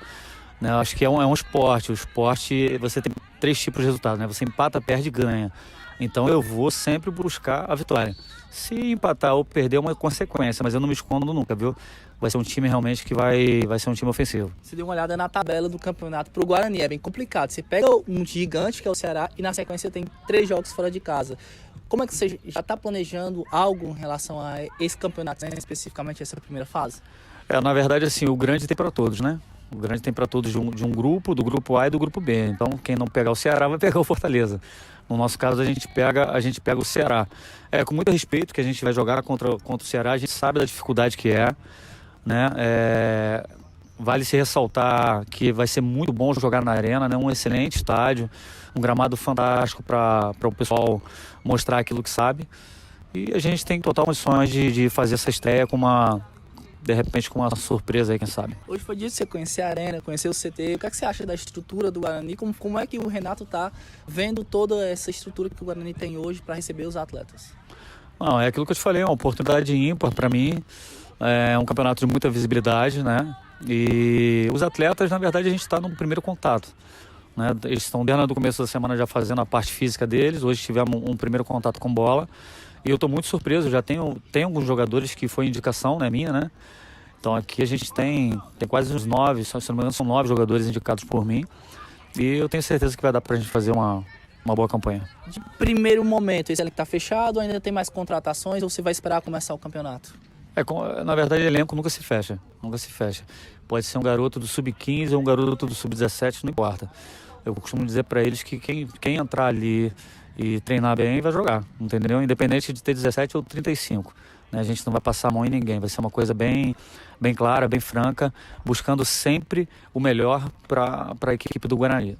Né? Eu acho que é um esporte. O esporte, você tem 3 tipos de resultado, né? Você empata, perde e ganha. Então, eu vou sempre buscar a vitória. Se empatar ou perder é uma consequência, mas eu não me escondo nunca, viu? Vai ser um time realmente que vai ser um time ofensivo. Você deu uma olhada na tabela do campeonato pro Guarani, é bem complicado. Você pega um gigante, que é o Ceará, e na sequência tem 3 jogos fora de casa. Como é que você já está planejando algo em relação a esse campeonato, né? Especificamente essa primeira fase? Na verdade, assim, o grande tem para todos, né? O grande tem para todos de um grupo, do grupo A e do grupo B. Então, quem não pegar o Ceará vai pegar o Fortaleza. No nosso caso, a gente pega o Ceará. Com muito respeito que a gente vai jogar contra o Ceará, a gente sabe da dificuldade que é, né? Vale se ressaltar que vai ser muito bom jogar na Arena, né? Um excelente estádio, um gramado fantástico para o pessoal mostrar aquilo que sabe. E a gente tem total condições de fazer essa estreia de repente com uma surpresa aí, quem sabe. Hoje foi dia de você conhecer a Arena, conhecer o CT. O que é que você acha da estrutura do Guarani? Como é que o Renato está vendo toda essa estrutura que o Guarani tem hoje para receber os atletas? Não, é aquilo que eu te falei, é uma oportunidade ímpar para mim. É um campeonato de muita visibilidade, né? E os atletas, na verdade, a gente está no primeiro contato. Né? Eles estão desde o começo da semana já fazendo a parte física deles. Hoje tivemos um primeiro contato com bola. E eu estou muito surpreso, já tem alguns jogadores que foi indicação, né, minha, né? Então aqui a gente tem quase uns 9, se não me engano são 9 jogadores indicados por mim. E eu tenho certeza que vai dar pra gente fazer uma boa campanha. De primeiro momento, esse elenco está fechado, ainda tem mais contratações ou você vai esperar começar o campeonato? Na verdade, elenco nunca se fecha. Pode ser um garoto do sub-15 ou um garoto do sub-17, não importa. Eu costumo dizer para eles que quem entrar ali e treinar bem vai jogar, entendeu? Independente de ter 17 ou 35. Né? A gente não vai passar a mão em ninguém, vai ser uma coisa bem clara, bem franca, buscando sempre o melhor para a equipe do Guarani.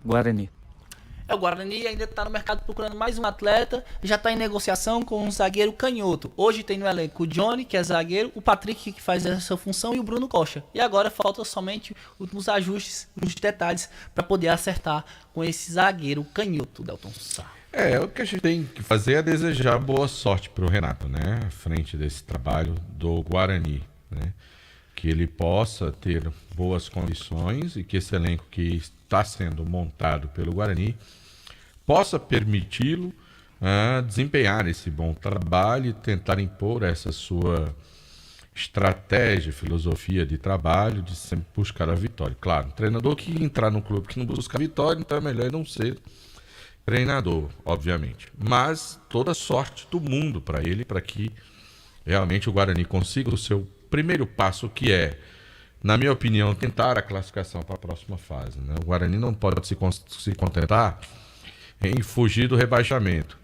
O Guarani ainda está no mercado procurando mais um atleta, já está em negociação com um zagueiro canhoto. Hoje tem no elenco o Johnny, que é zagueiro, o Patrick, que faz essa função, e o Bruno Costa. E agora falta somente os ajustes, os detalhes, para poder acertar com esse zagueiro canhoto, Delton Sá. O que a gente tem que fazer é desejar boa sorte para o Renato, né? À frente desse trabalho do Guarani, né? Que ele possa ter boas condições e que esse elenco que está sendo montado pelo Guarani possa permiti-lo desempenhar esse bom trabalho e tentar impor essa sua estratégia, filosofia de trabalho, de sempre buscar a vitória. Claro, um treinador que entrar num clube que não busca a vitória, então é melhor não ser treinador, obviamente. Mas toda a sorte do mundo para ele, para que realmente o Guarani consiga o seu primeiro passo, que é, na minha opinião, tentar a classificação para a próxima fase. Né? O Guarani não pode se contentar em fugir do rebaixamento.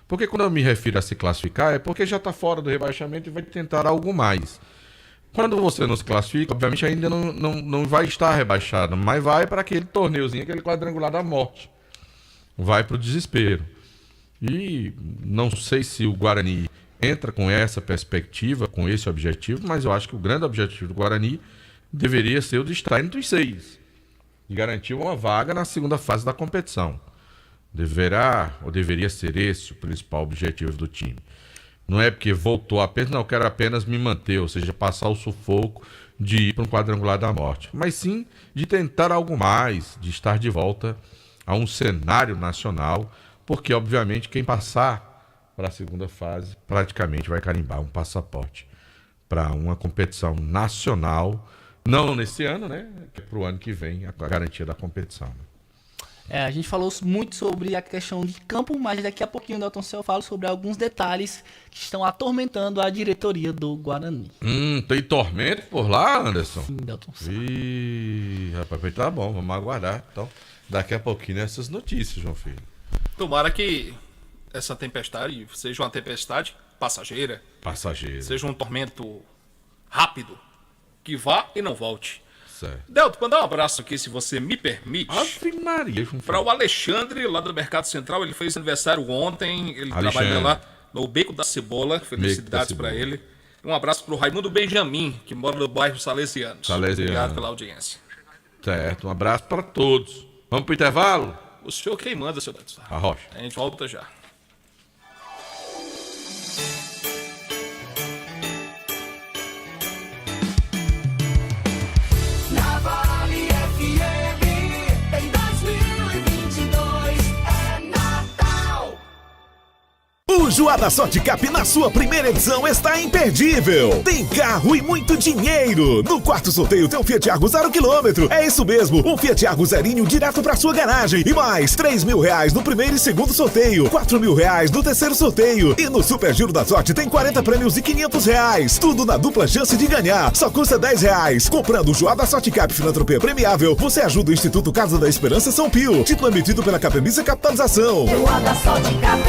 Porque quando eu me refiro a se classificar, é porque já está fora do rebaixamento e vai tentar algo mais. Quando você não se classifica, obviamente ainda não vai estar rebaixado, mas vai para aquele torneuzinho, aquele quadrangular da morte. Vai para o desespero. E não sei se o Guarani entra com essa perspectiva, com esse objetivo, mas eu acho que o grande objetivo do Guarani deveria ser o de estar entre os 6 e garantir uma vaga na segunda fase da competição. Deveria ser esse o principal objetivo do time. Não é porque voltou apenas, não, quero apenas me manter, ou seja, passar o sufoco de ir para um quadrangular da morte, mas sim de tentar algo mais, de estar de volta a um cenário nacional, porque obviamente quem passar para a segunda fase praticamente vai carimbar um passaporte para uma competição nacional, não nesse ano, né? Que é para o ano que vem a garantia da competição. Né? A gente falou muito sobre a questão de campo, mas daqui a pouquinho o Delton Céu fala sobre alguns detalhes que estão atormentando a diretoria do Guarani. Tem tormento por lá, Anderson? Sim, Delton Céu. Rapaz, tá bom, vamos aguardar. Então, daqui a pouquinho essas notícias, João Filho. Tomara que essa tempestade seja uma tempestade passageira. Passageira. Seja um tormento rápido. Que vá e não volte. Certo. Delto, mandar um abraço aqui, se você me permite. Ave Maria. Para o Alexandre, lá do Mercado Central. Ele fez aniversário ontem. Ele trabalha lá no Beco da Cebola. Felicidades para ele. Um abraço para o Raimundo Benjamin, que mora no bairro Salesianos. Obrigado pela audiência. Certo, um abraço para todos. Vamos pro intervalo? O senhor quem manda, seu Delto. A Rocha. A gente volta já. Na Vale FM, em 2022 é Natal. O Joada Sorte Cap na sua primeira edição está imperdível. Tem carro e muito dinheiro. No quarto sorteio tem um Fiat Argo 0 km. É isso mesmo, um Fiat Argo zerinho direto pra sua garagem. E mais R$3.000 no primeiro e segundo sorteio, R$4.000 no terceiro sorteio. E no Super Giro da Sorte tem 40 prêmios e R$500. Tudo na dupla chance de ganhar. Só custa R$10. Comprando o Joada Sorte Cap Filantropia Premiável, você ajuda o Instituto Casa da Esperança São Pio. Título emitido pela Capemisa Capitalização. Joada Sorte Cap.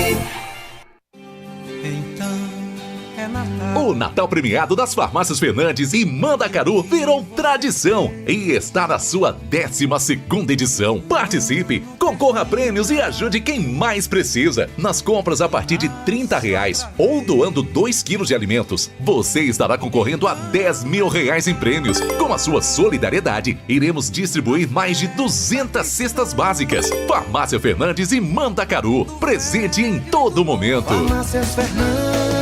O Natal premiado das Farmácias Fernandes e Mandacaru virou tradição e está na sua 12ª edição. Participe, concorra a prêmios e ajude quem mais precisa. Nas compras a partir de R$30 ou doando 2 quilos de alimentos, você estará concorrendo a R$10.000 em prêmios. Com a sua solidariedade, iremos distribuir mais de 200 cestas básicas. Farmácia Fernandes e Mandacaru, presente em todo momento. Farmácias Fernandes.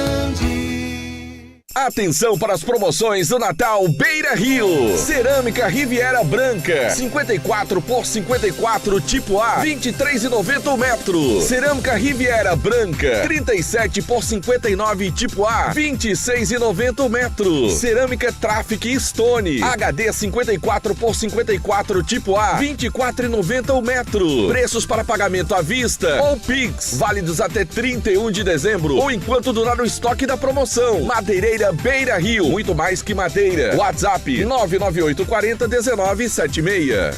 Atenção para as promoções do Natal Beira Rio. Cerâmica Riviera Branca, 54 por 54 tipo A, 23,90 o metro. Cerâmica Riviera Branca, 37 por 59 tipo A, 26,90 o metro. Cerâmica Traffic Stone, HD 54 por 54 tipo A, 24,90 o metro. Preços para pagamento à vista ou Pix, válidos até 31 de dezembro ou enquanto durar o estoque da promoção. Madeireira Beira Rio, muito mais que madeira. WhatsApp 998401976.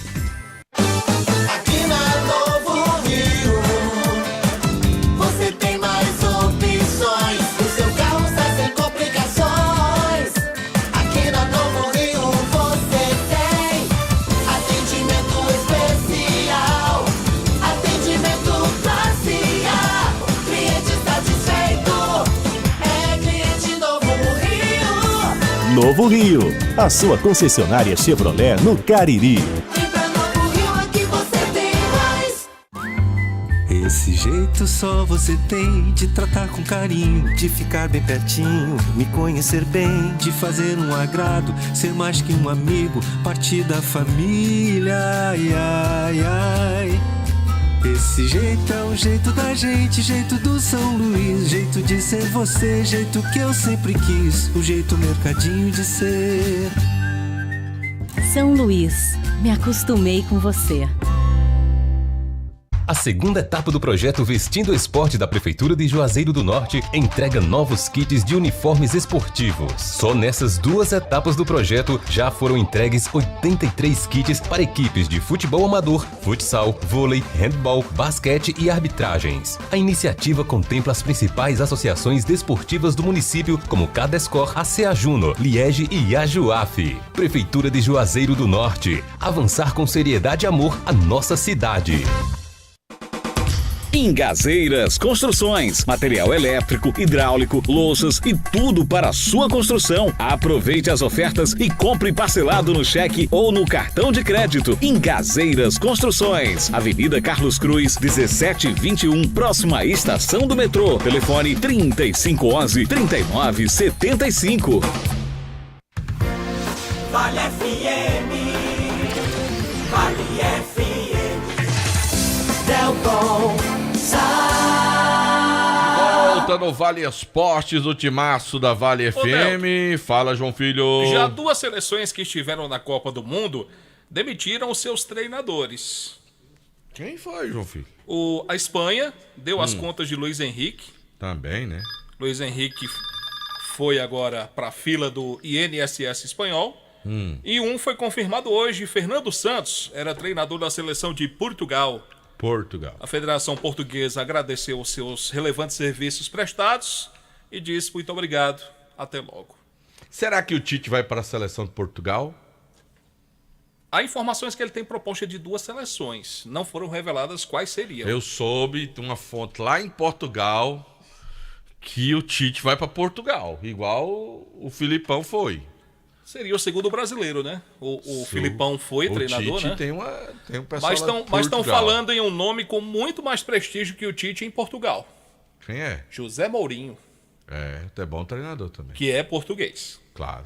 Aqui na Novo Rio, você tem mais opções. O seu carro sai sem complicações. Aqui na Novo Rio você tem atendimento especial, atendimento classe A. Cliente satisfeito é cliente Novo Rio. Novo Rio, a sua concessionária Chevrolet no Cariri. Vem pra Novo Rio, aqui você tem mais. Esse jeito só você tem de tratar com carinho, de ficar bem pertinho, me conhecer bem, de fazer um agrado, ser mais que um amigo, partir da família. Ai, ai, ai. Esse jeito é o jeito da gente, jeito do São Luís, jeito de ser você, jeito que eu sempre quis, o jeito mercadinho de ser. São Luís, me acostumei com você. A segunda etapa do projeto Vestindo Esporte da Prefeitura de Juazeiro do Norte entrega novos kits de uniformes esportivos. Só nessas 2 etapas do projeto já foram entregues 83 kits para equipes de futebol amador, futsal, vôlei, handball, basquete e arbitragens. A iniciativa contempla as principais associações desportivas do município, como Cadescor, ACA Juno, Liege e Ajuaf. Prefeitura de Juazeiro do Norte. Avançar com seriedade e amor a nossa cidade. Ingazeiras Construções, material elétrico, hidráulico, louças e tudo para a sua construção. Aproveite as ofertas e compre parcelado no cheque ou no cartão de crédito. Ingazeiras Construções, Avenida Carlos Cruz, 1721, próxima à estação do metrô. Telefone 3511-3975. Vale FM, Vale FM, Delton. Volta no Vale Esportes, o timaço da Vale FM. Fala, João Filho. Já 2 seleções que estiveram na Copa do Mundo demitiram os seus treinadores. Quem foi, João Filho? A Espanha deu as contas de Luiz Henrique. Também, né? Luiz Henrique foi agora para a fila do INSS espanhol. E foi confirmado hoje. Fernando Santos era treinador da seleção de Portugal. A Federação Portuguesa agradeceu os seus relevantes serviços prestados e disse muito obrigado, até logo. Será que o Tite vai para a seleção de Portugal? Há informações que ele tem proposta de 2 seleções. Não foram reveladas quais seriam. Eu soube de uma fonte lá em Portugal que o Tite vai para Portugal, igual o Filipão foi. Seria o segundo brasileiro, né? O Filipão foi treinador, Tite né? tem um pessoal Mas estão falando em um nome com muito mais prestígio que o Tite em Portugal. Quem é? José Mourinho. É bom treinador também. Que é português. Claro.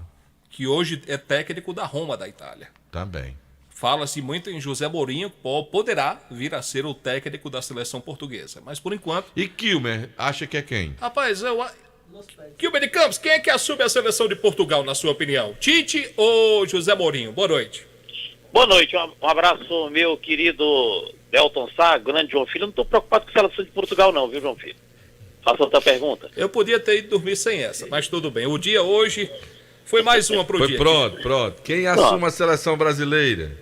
Que hoje é técnico da Roma, da Itália. Também. Fala-se muito em José Mourinho, poderá vir a ser o técnico da seleção portuguesa. Mas por enquanto... E Kilmer, acha que é quem? Rapaz, Kilmer de Campos, quem é que assume a seleção de Portugal, na sua opinião? Tite ou José Mourinho? Boa noite. Boa noite, um abraço, meu querido Delton Sá, grande João Filho. Eu não estou preocupado com a seleção de Portugal não, viu, João Filho? Faça outra pergunta. Eu podia ter ido dormir sem essa, mas tudo bem. O dia hoje foi mais uma pro dia. Pronto. Quem assume a seleção brasileira?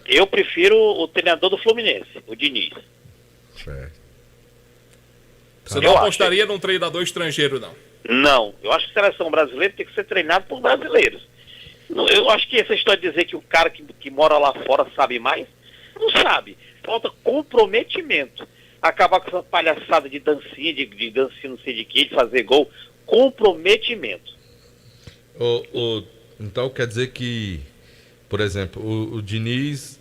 Eu prefiro o treinador do Fluminense, o Diniz. Certo. Você não apostaria num treinador estrangeiro, não? Não, eu acho que a seleção brasileira tem que ser treinada por brasileiros. Eu acho que essa história de dizer que o cara que mora lá fora sabe mais, não sabe. Falta comprometimento. Acabar com essa palhaçada de dancinha, de dancinha não sei de que, de fazer gol. Comprometimento. Então quer dizer que, por exemplo, o Diniz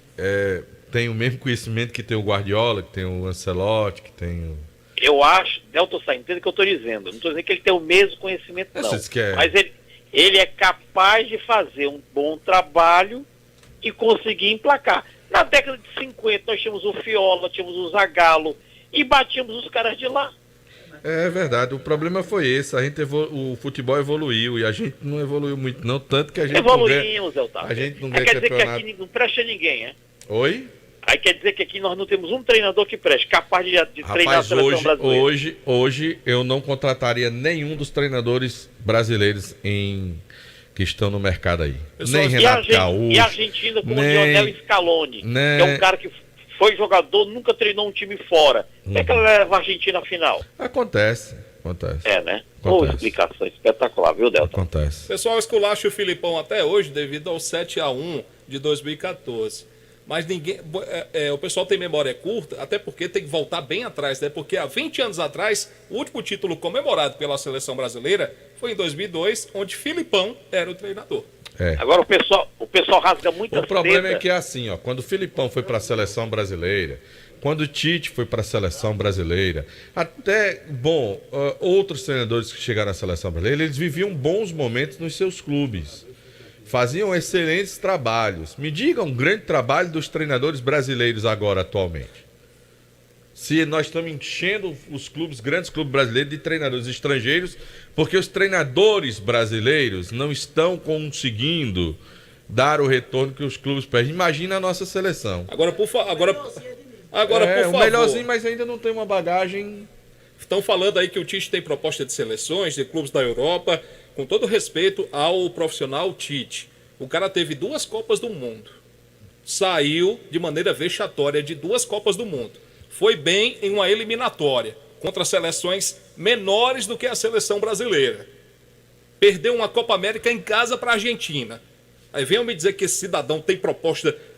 tem o mesmo conhecimento que tem o Guardiola, que tem o Ancelotti, que tem o... Eu acho, Delton Sá, entenda o que eu estou dizendo. Não estou dizendo que ele tem o mesmo conhecimento, não. Mas ele é capaz de fazer um bom trabalho e conseguir emplacar. Na década de 50 nós tínhamos o Fiola, tínhamos o Zagallo e batíamos os caras de lá. É verdade, o problema foi esse, o futebol evoluiu e a gente não evoluiu muito não, tanto que a gente Evoluímos, a gente não ganha ganha quer dizer campeonato. que aqui não presta ninguém, é? Oi? Aí quer dizer que aqui nós não temos um treinador que preste, capaz de treinar a seleção brasileira. Hoje eu não contrataria nenhum dos treinadores brasileiros que estão no mercado aí. Nem Renato Gaúcho. E a Argentina com o Lionel Scaloni, que é um cara que foi jogador, nunca treinou um time fora. Como é que ela leva a Argentina à final? Acontece. É, né? Boa explicação espetacular, viu, Delta? Acontece. O pessoal esculacha o Filipão até hoje devido ao 7-1 de 2014. Mas o pessoal tem memória curta, até porque tem que voltar bem atrás, né? Porque há 20 anos atrás, o último título comemorado pela seleção brasileira foi em 2002, onde Filipão era o treinador. Agora o pessoal rasga muita O problema é que é assim, quando o Filipão foi para a seleção brasileira, quando o Tite foi para a seleção brasileira, outros treinadores que chegaram à seleção brasileira, eles viviam bons momentos nos seus clubes. Faziam excelentes trabalhos. Me diga um grande trabalho dos treinadores brasileiros agora, atualmente. Se nós estamos enchendo os grandes clubes brasileiros de treinadores estrangeiros, porque os treinadores brasileiros não estão conseguindo dar o retorno que os clubes pedem. Imagina a nossa seleção. Por favor. Um melhorzinho, mas ainda não tem uma bagagem. Estão falando aí que o Tite tem proposta de seleções, de clubes da Europa. Com todo respeito ao profissional Tite, o cara teve 2 Copas do Mundo. Saiu de maneira vexatória de 2 Copas do Mundo. Foi bem em uma eliminatória contra seleções menores do que a seleção brasileira. Perdeu uma Copa América em casa para a Argentina. Aí venham me dizer que esse cidadão tem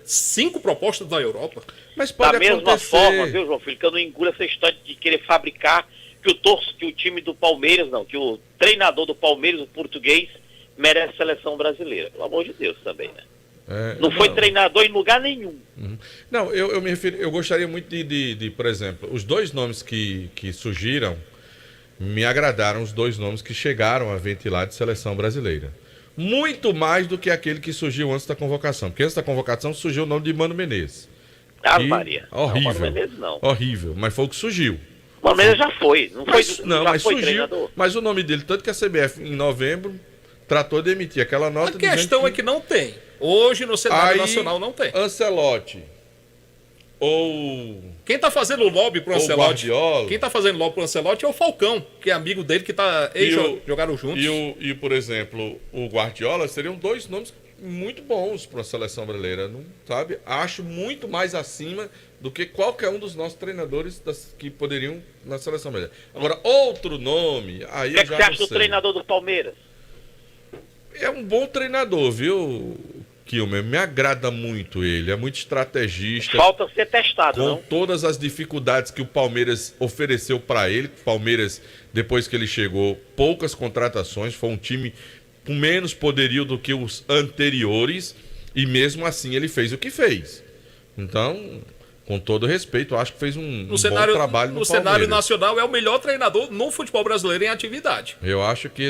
5 propostas da Europa. Mas pode acontecer. Da mesma forma, viu, João Filho, que eu não engulo essa história de querer fabricar que o time do Palmeiras, que o treinador do Palmeiras, o português, merece seleção brasileira. Pelo amor de Deus também, né? Não foi treinador em lugar nenhum. Não, eu me refiro, eu gostaria muito de, por exemplo, os 2 nomes que surgiram, me agradaram os 2 nomes que chegaram a ventilar de seleção brasileira. Muito mais do que aquele que surgiu antes da convocação. Porque antes da convocação surgiu o nome de Mano Menezes. Maria. Horrível. Não, Mano Menezes não. Horrível, mas foi o que surgiu. Mano Menezes já foi. Mas surgiu. Treinador. Mas o nome dele, tanto que a CBF em novembro tratou de emitir aquela nota. A questão é que não tem. Hoje no cenário nacional não tem. Ancelotti. Ou... Quem tá fazendo lobby pro Ancelotti? Guardiola. Quem tá fazendo lobby pro Ancelotti é o Falcão, que é amigo dele, que jogaram juntos. E, por exemplo, o Guardiola seriam 2 nomes muito bons para a seleção brasileira, não sabe? Acho muito mais acima do que qualquer um dos nossos treinadores que poderiam na seleção brasileira. Agora, outro nome, aí o que você acha do treinador do Palmeiras? é um bom treinador, viu, Kilmer? Me agrada muito ele, é muito estrategista. Falta ser testado, com não? todas as dificuldades que o Palmeiras ofereceu para ele. O Palmeiras, depois que ele chegou, poucas contratações, foi um time com menos poderio do que os anteriores, e mesmo assim ele fez o que fez. Então, com todo respeito, eu acho que fez um bom trabalho no cenário nacional, é o melhor treinador no futebol brasileiro em atividade. Eu acho que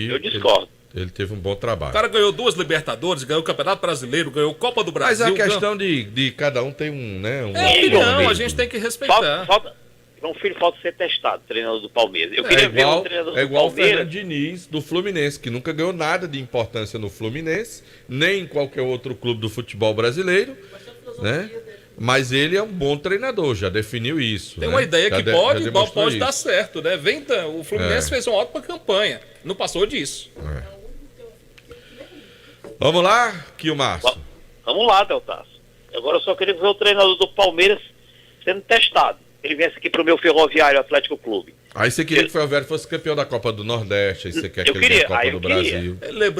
eu discordo. Ele teve um bom trabalho. O cara ganhou 2 Libertadores, ganhou o Campeonato Brasileiro, ganhou Copa do Brasil. Mas a questão de cada um tem um, né? A gente tem que respeitar. Meu filho, falta ser testado, treinador do Palmeiras. Eu queria ver o treinador do igual Palmeiras. O Fernando Diniz, do Fluminense, que nunca ganhou nada de importância no Fluminense, nem em qualquer outro clube do futebol brasileiro, né? Mas ele é um bom treinador, já definiu isso. Tem uma ideia que pode dar certo, né? O Fluminense fez uma ótima campanha, não passou disso. Vamos lá, Kilmar. Vamos lá, Deltaço. Agora eu só queria ver o treinador do Palmeiras sendo testado. Ele viesse aqui pro meu Ferroviário Atlético Clube. Aí você queria que o Ferroviário fosse campeão da Copa do Nordeste, aí você quer que ele ganhe a Copa do Brasil. Eu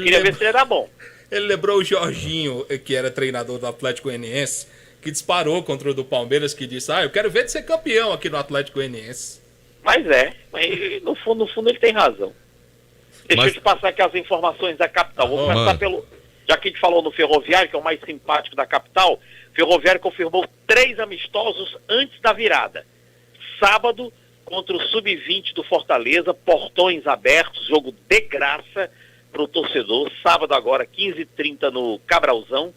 queria ver se ele era bom. Ele lembrou o Jorginho, que era treinador do Atlético Goianiense, que disparou contra o do Palmeiras, que disse, eu quero ver de ser campeão aqui no Atlético Goianiense. Mas no fundo ele tem razão. Deixa eu te passar aqui as informações da capital. Vou começar já que a gente falou no Ferroviário, que é o mais simpático da capital. Ferroviário confirmou 3 amistosos antes da virada. Sábado, contra o Sub-20 do Fortaleza, portões abertos, jogo de graça para o torcedor. Sábado agora, 15h30 no Cabralzão.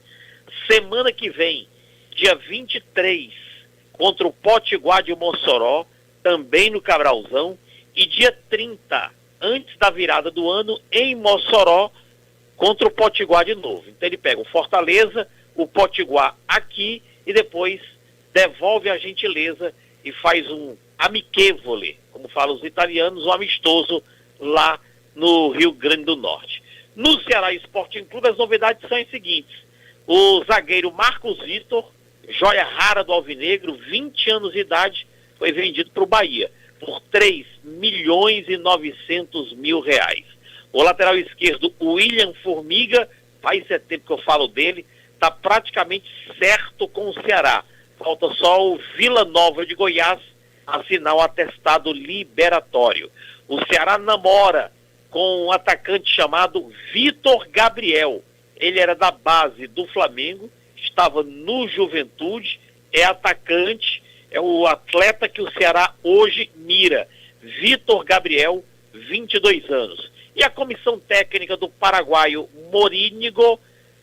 Semana que vem, dia 23, contra o Potiguar de Mossoró, também no Cabralzão. E dia 30, antes da virada do ano, em Mossoró, contra o Potiguar de novo. Então ele pega o Fortaleza, o Potiguar aqui e depois devolve a gentileza e faz um amichevole, como falam os italianos, um amistoso lá no Rio Grande do Norte. No Ceará Sporting Clube as novidades são as seguintes. O zagueiro Marcos Vitor, joia rara do Alvinegro, 20 anos de idade, foi vendido para o Bahia por 3.900.000 reais. O lateral esquerdo, William Formiga, faz tempo que eu falo dele, está praticamente certo com o Ceará. Falta só o Vila Nova de Goiás assinar o atestado liberatório. O Ceará namora com um atacante chamado Vitor Gabriel. Ele era da base do Flamengo, estava no Juventude, é atacante, é o atleta que o Ceará hoje mira. Vitor Gabriel, 22 anos. E a comissão técnica do paraguaio Morínigo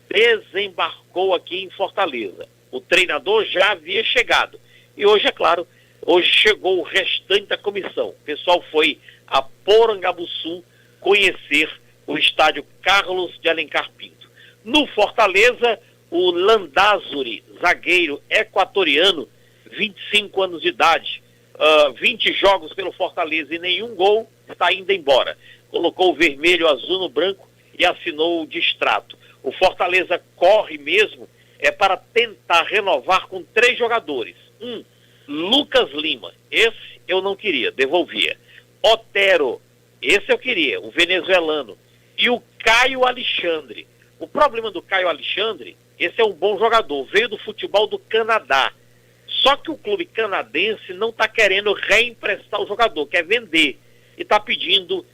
desembarcou aqui em Fortaleza. O treinador já havia chegado. E hoje, é claro, hoje chegou o restante da comissão. O pessoal foi a Porangabuçu conhecer o estádio Carlos de Alencar Pinto. No Fortaleza, o Landázuri, zagueiro equatoriano, 25 anos de idade, 20 jogos pelo Fortaleza e nenhum gol, está indo embora. Colocou o vermelho, azul no branco e assinou o distrato. O Fortaleza corre mesmo para tentar renovar com 3 jogadores. Lucas Lima, esse eu não queria, devolvia. Otero, esse eu queria, o venezuelano. E o Caio Alexandre. O problema do Caio Alexandre, esse é um bom jogador, veio do futebol do Canadá. Só que o clube canadense não está querendo reemprestar o jogador, quer vender. E está pedindo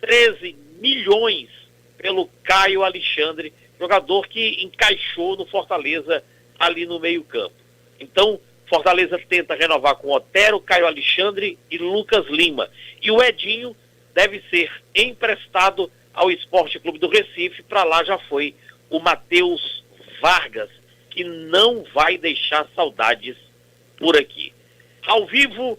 13 milhões pelo Caio Alexandre, jogador que encaixou no Fortaleza ali no meio-campo. Então, Fortaleza tenta renovar com Otero, Caio Alexandre e Lucas Lima. E o Edinho deve ser emprestado ao Esporte Clube do Recife. Para lá já foi o Matheus Vargas, que não vai deixar saudades por aqui. Ao vivo,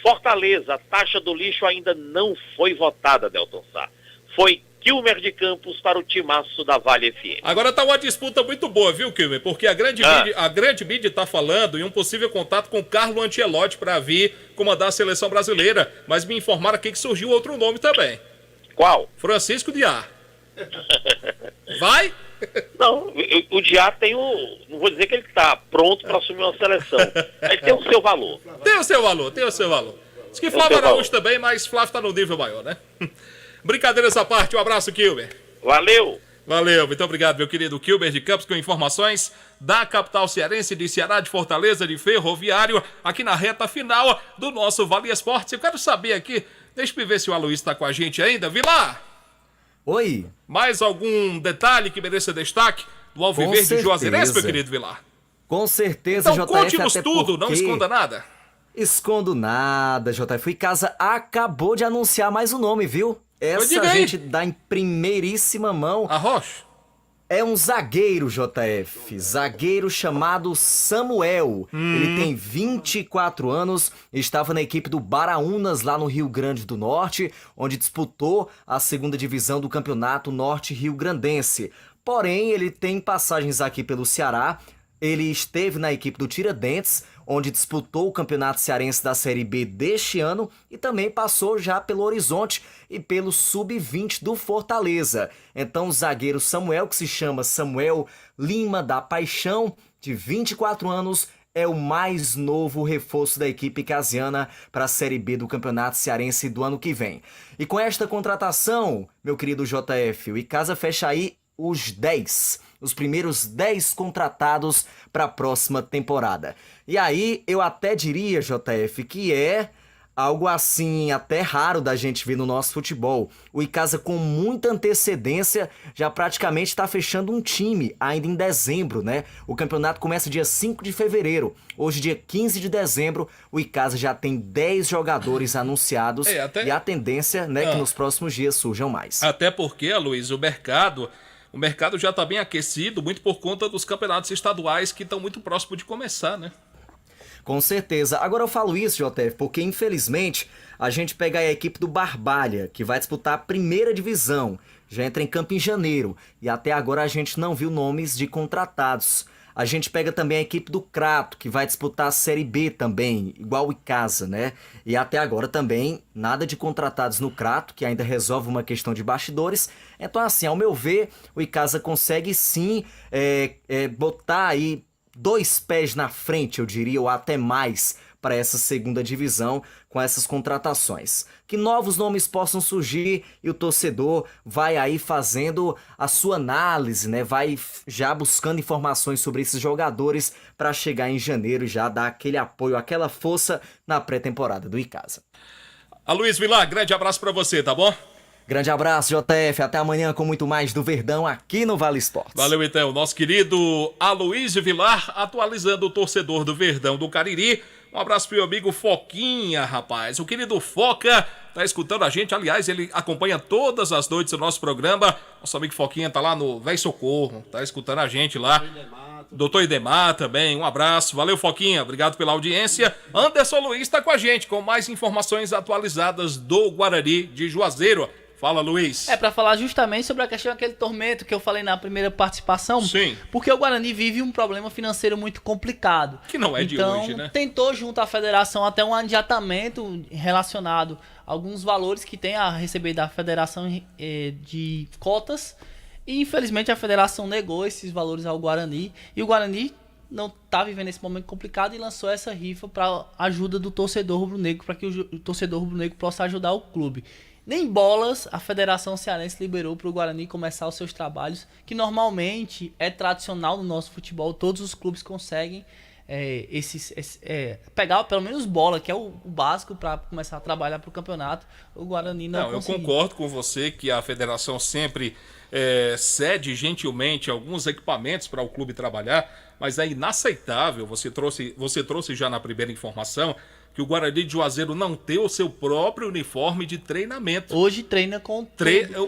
Fortaleza, a taxa do lixo ainda não foi votada, Delton Sá. Foi Kilmer de Campos para o timaço da Vale FM. Agora tá uma disputa muito boa, viu, Kilmer? Porque a grande mídia tá falando em um possível contato com Carlo Ancelotti para vir comandar a seleção brasileira. Mas me informaram aqui que surgiu outro nome também. Qual? Francisco Diá. Vai? Não, o Diá tem não vou dizer que ele está pronto para assumir uma seleção. Ele tem o seu valor. Tem o seu valor. Diz que Flávio Araújo também, mas Flávio está no nível maior, né? Brincadeiras à parte, um abraço, Kilmer. Valeu! Valeu, muito obrigado, meu querido Kilber de Campos, com informações da capital cearense, de Ceará, de Fortaleza, de Ferroviário, aqui na reta final do nosso Vale Esportes. Eu quero saber aqui, deixa eu ver se o Aloysio está com a gente ainda. Vilar! Oi! Mais algum detalhe que mereça destaque do Alviverde Juazeirense, meu querido Vilar? Com certeza, então, conte-nos tudo, não esconda nada. Escondo nada, JF. O Icasa acabou de anunciar mais um nome, viu? Essa a gente dá em primeiríssima mão. Arrocha. É um zagueiro, JF. Zagueiro chamado Samuel. Ele tem 24 anos, estava na equipe do Baraunas, lá no Rio Grande do Norte, onde disputou a segunda divisão do Campeonato Norte Rio-Grandense. Porém, ele tem passagens aqui pelo Ceará. Ele esteve na equipe do Tiradentes, onde disputou o Campeonato Cearense da Série B deste ano e também passou já pelo Horizonte e pelo Sub-20 do Fortaleza. Então o zagueiro Samuel, que se chama Samuel Lima da Paixão, de 24 anos, é o mais novo reforço da equipe icasiana para a Série B do Campeonato Cearense do ano que vem. E com esta contratação, meu querido JF, o Icasa fecha aí os primeiros 10 contratados para a próxima temporada. E aí eu até diria, JF, que é algo assim até raro da gente ver no nosso futebol. O Icasa, com muita antecedência, já praticamente está fechando um time ainda em dezembro, né? O campeonato começa dia 5 de fevereiro. Hoje, dia 15 de dezembro, o Icasa já tem 10 jogadores anunciados e a tendência, né, que nos próximos dias surjam mais. Até porque, Aloysio, o mercado já está bem aquecido, muito por conta dos campeonatos estaduais que estão muito próximos de começar, né? Com certeza. Agora eu falo isso, JF, porque infelizmente a gente pega aí a equipe do Barbalha, que vai disputar a primeira divisão, já entra em campo em janeiro, e até agora a gente não viu nomes de contratados. A gente pega também a equipe do Crato, que vai disputar a Série B também, igual o Icasa, né? E até agora também nada de contratados no Crato, que ainda resolve uma questão de bastidores. Então, assim, ao meu ver, o Icasa consegue sim botar aí 2 pés na frente, eu diria, ou até mais, para essa segunda divisão com essas contratações. Que novos nomes possam surgir e o torcedor vai aí fazendo a sua análise, né? Vai já buscando informações sobre esses jogadores para chegar em janeiro e já dar aquele apoio, aquela força na pré-temporada do Icasa. Aloysio Vilar, grande abraço para você, tá bom? Grande abraço, JF. Até amanhã com muito mais do Verdão aqui no Vale Esportes. Valeu, então. Nosso querido Aloysio Vilar, atualizando o torcedor do Verdão do Cariri. Um abraço pro meu amigo Foquinha, rapaz. O querido Foca tá escutando a gente. Aliás, ele acompanha todas as noites o nosso programa. Nosso amigo Foquinha tá lá no Véi Socorro. Tá escutando a gente lá. Doutor Idemar também. Um abraço. Valeu, Foquinha. Obrigado pela audiência. Anderson Luiz tá com a gente com mais informações atualizadas do Guarani de Juazeiro. Fala, Luiz. Para falar justamente sobre a questão daquele tormento que eu falei na primeira participação. Sim. Porque o Guarani vive um problema financeiro muito complicado. Que não é de hoje, né? Tentou junto à federação até um adiantamento relacionado a alguns valores que tem a receber da federação de cotas. E infelizmente a federação negou esses valores ao Guarani. E o Guarani não está vivendo esse momento complicado e lançou essa rifa para ajuda do torcedor rubro-negro, para que o torcedor rubro-negro possa ajudar o clube. Nem bolas a Federação Cearense liberou para o Guarani começar os seus trabalhos, que normalmente é tradicional no nosso futebol. Todos os clubes conseguem pegar pelo menos bola, que é o básico para começar a trabalhar para o campeonato. O Guarani não conseguiu. Eu concordo com você que a federação sempre cede gentilmente alguns equipamentos para o clube trabalhar, mas é inaceitável, você trouxe já na primeira informação, que o Guarani de Juazeiro não tem o seu próprio uniforme de treinamento. Hoje treina com...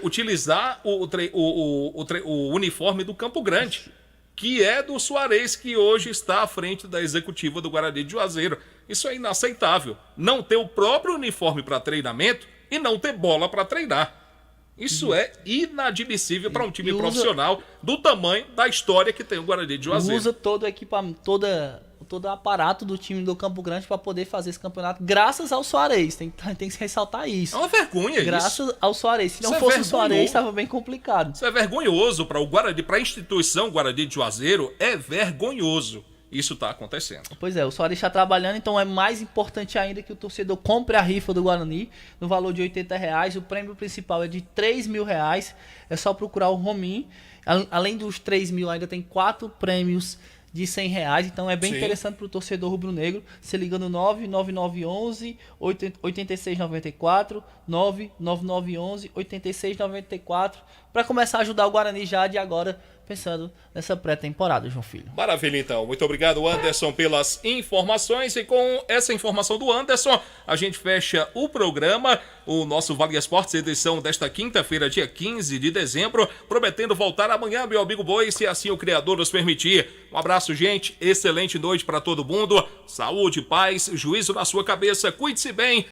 utilizar o uniforme do Campo Grande, que é do Suarez, que hoje está à frente da executiva do Guarani de Juazeiro. Isso é inaceitável. Não ter o próprio uniforme para treinamento e não ter bola para treinar. Isso é inadmissível para um time profissional do tamanho da história que tem o Guarani de Juazeiro. Usa todo o equipamento, todo o aparato do time do Campo Grande para poder fazer esse campeonato, graças ao Suarez. Tem que se ressaltar isso. É uma vergonha graças ao Suarez. Se não fosse o Suarez, estava bem complicado. Isso é vergonhoso para o Guarani, para a instituição Guarani de Juazeiro, é vergonhoso. isso está acontecendo. Pois é, o Soares está trabalhando, então é mais importante ainda que o torcedor compre a rifa do Guarani no valor de R$80. O prêmio principal é de R$3.000. É só procurar o Romin. Além dos 3 mil, ainda tem 4 prêmios de R$100. Então é bem interessante para o torcedor rubro-negro. Se liga no 99911 8694, 99911 8694, para começar a ajudar o Guarani já de agora, pensando nessa pré-temporada, João Filho. Maravilha, então. Muito obrigado, Anderson, pelas informações. E com essa informação do Anderson, a gente fecha o programa, o nosso Vale Esportes, edição desta quinta-feira, dia 15 de dezembro, prometendo voltar amanhã, meu amigo Boi, se assim o Criador nos permitir. Um abraço, gente. Excelente noite para todo mundo. Saúde, paz, juízo na sua cabeça. Cuide-se bem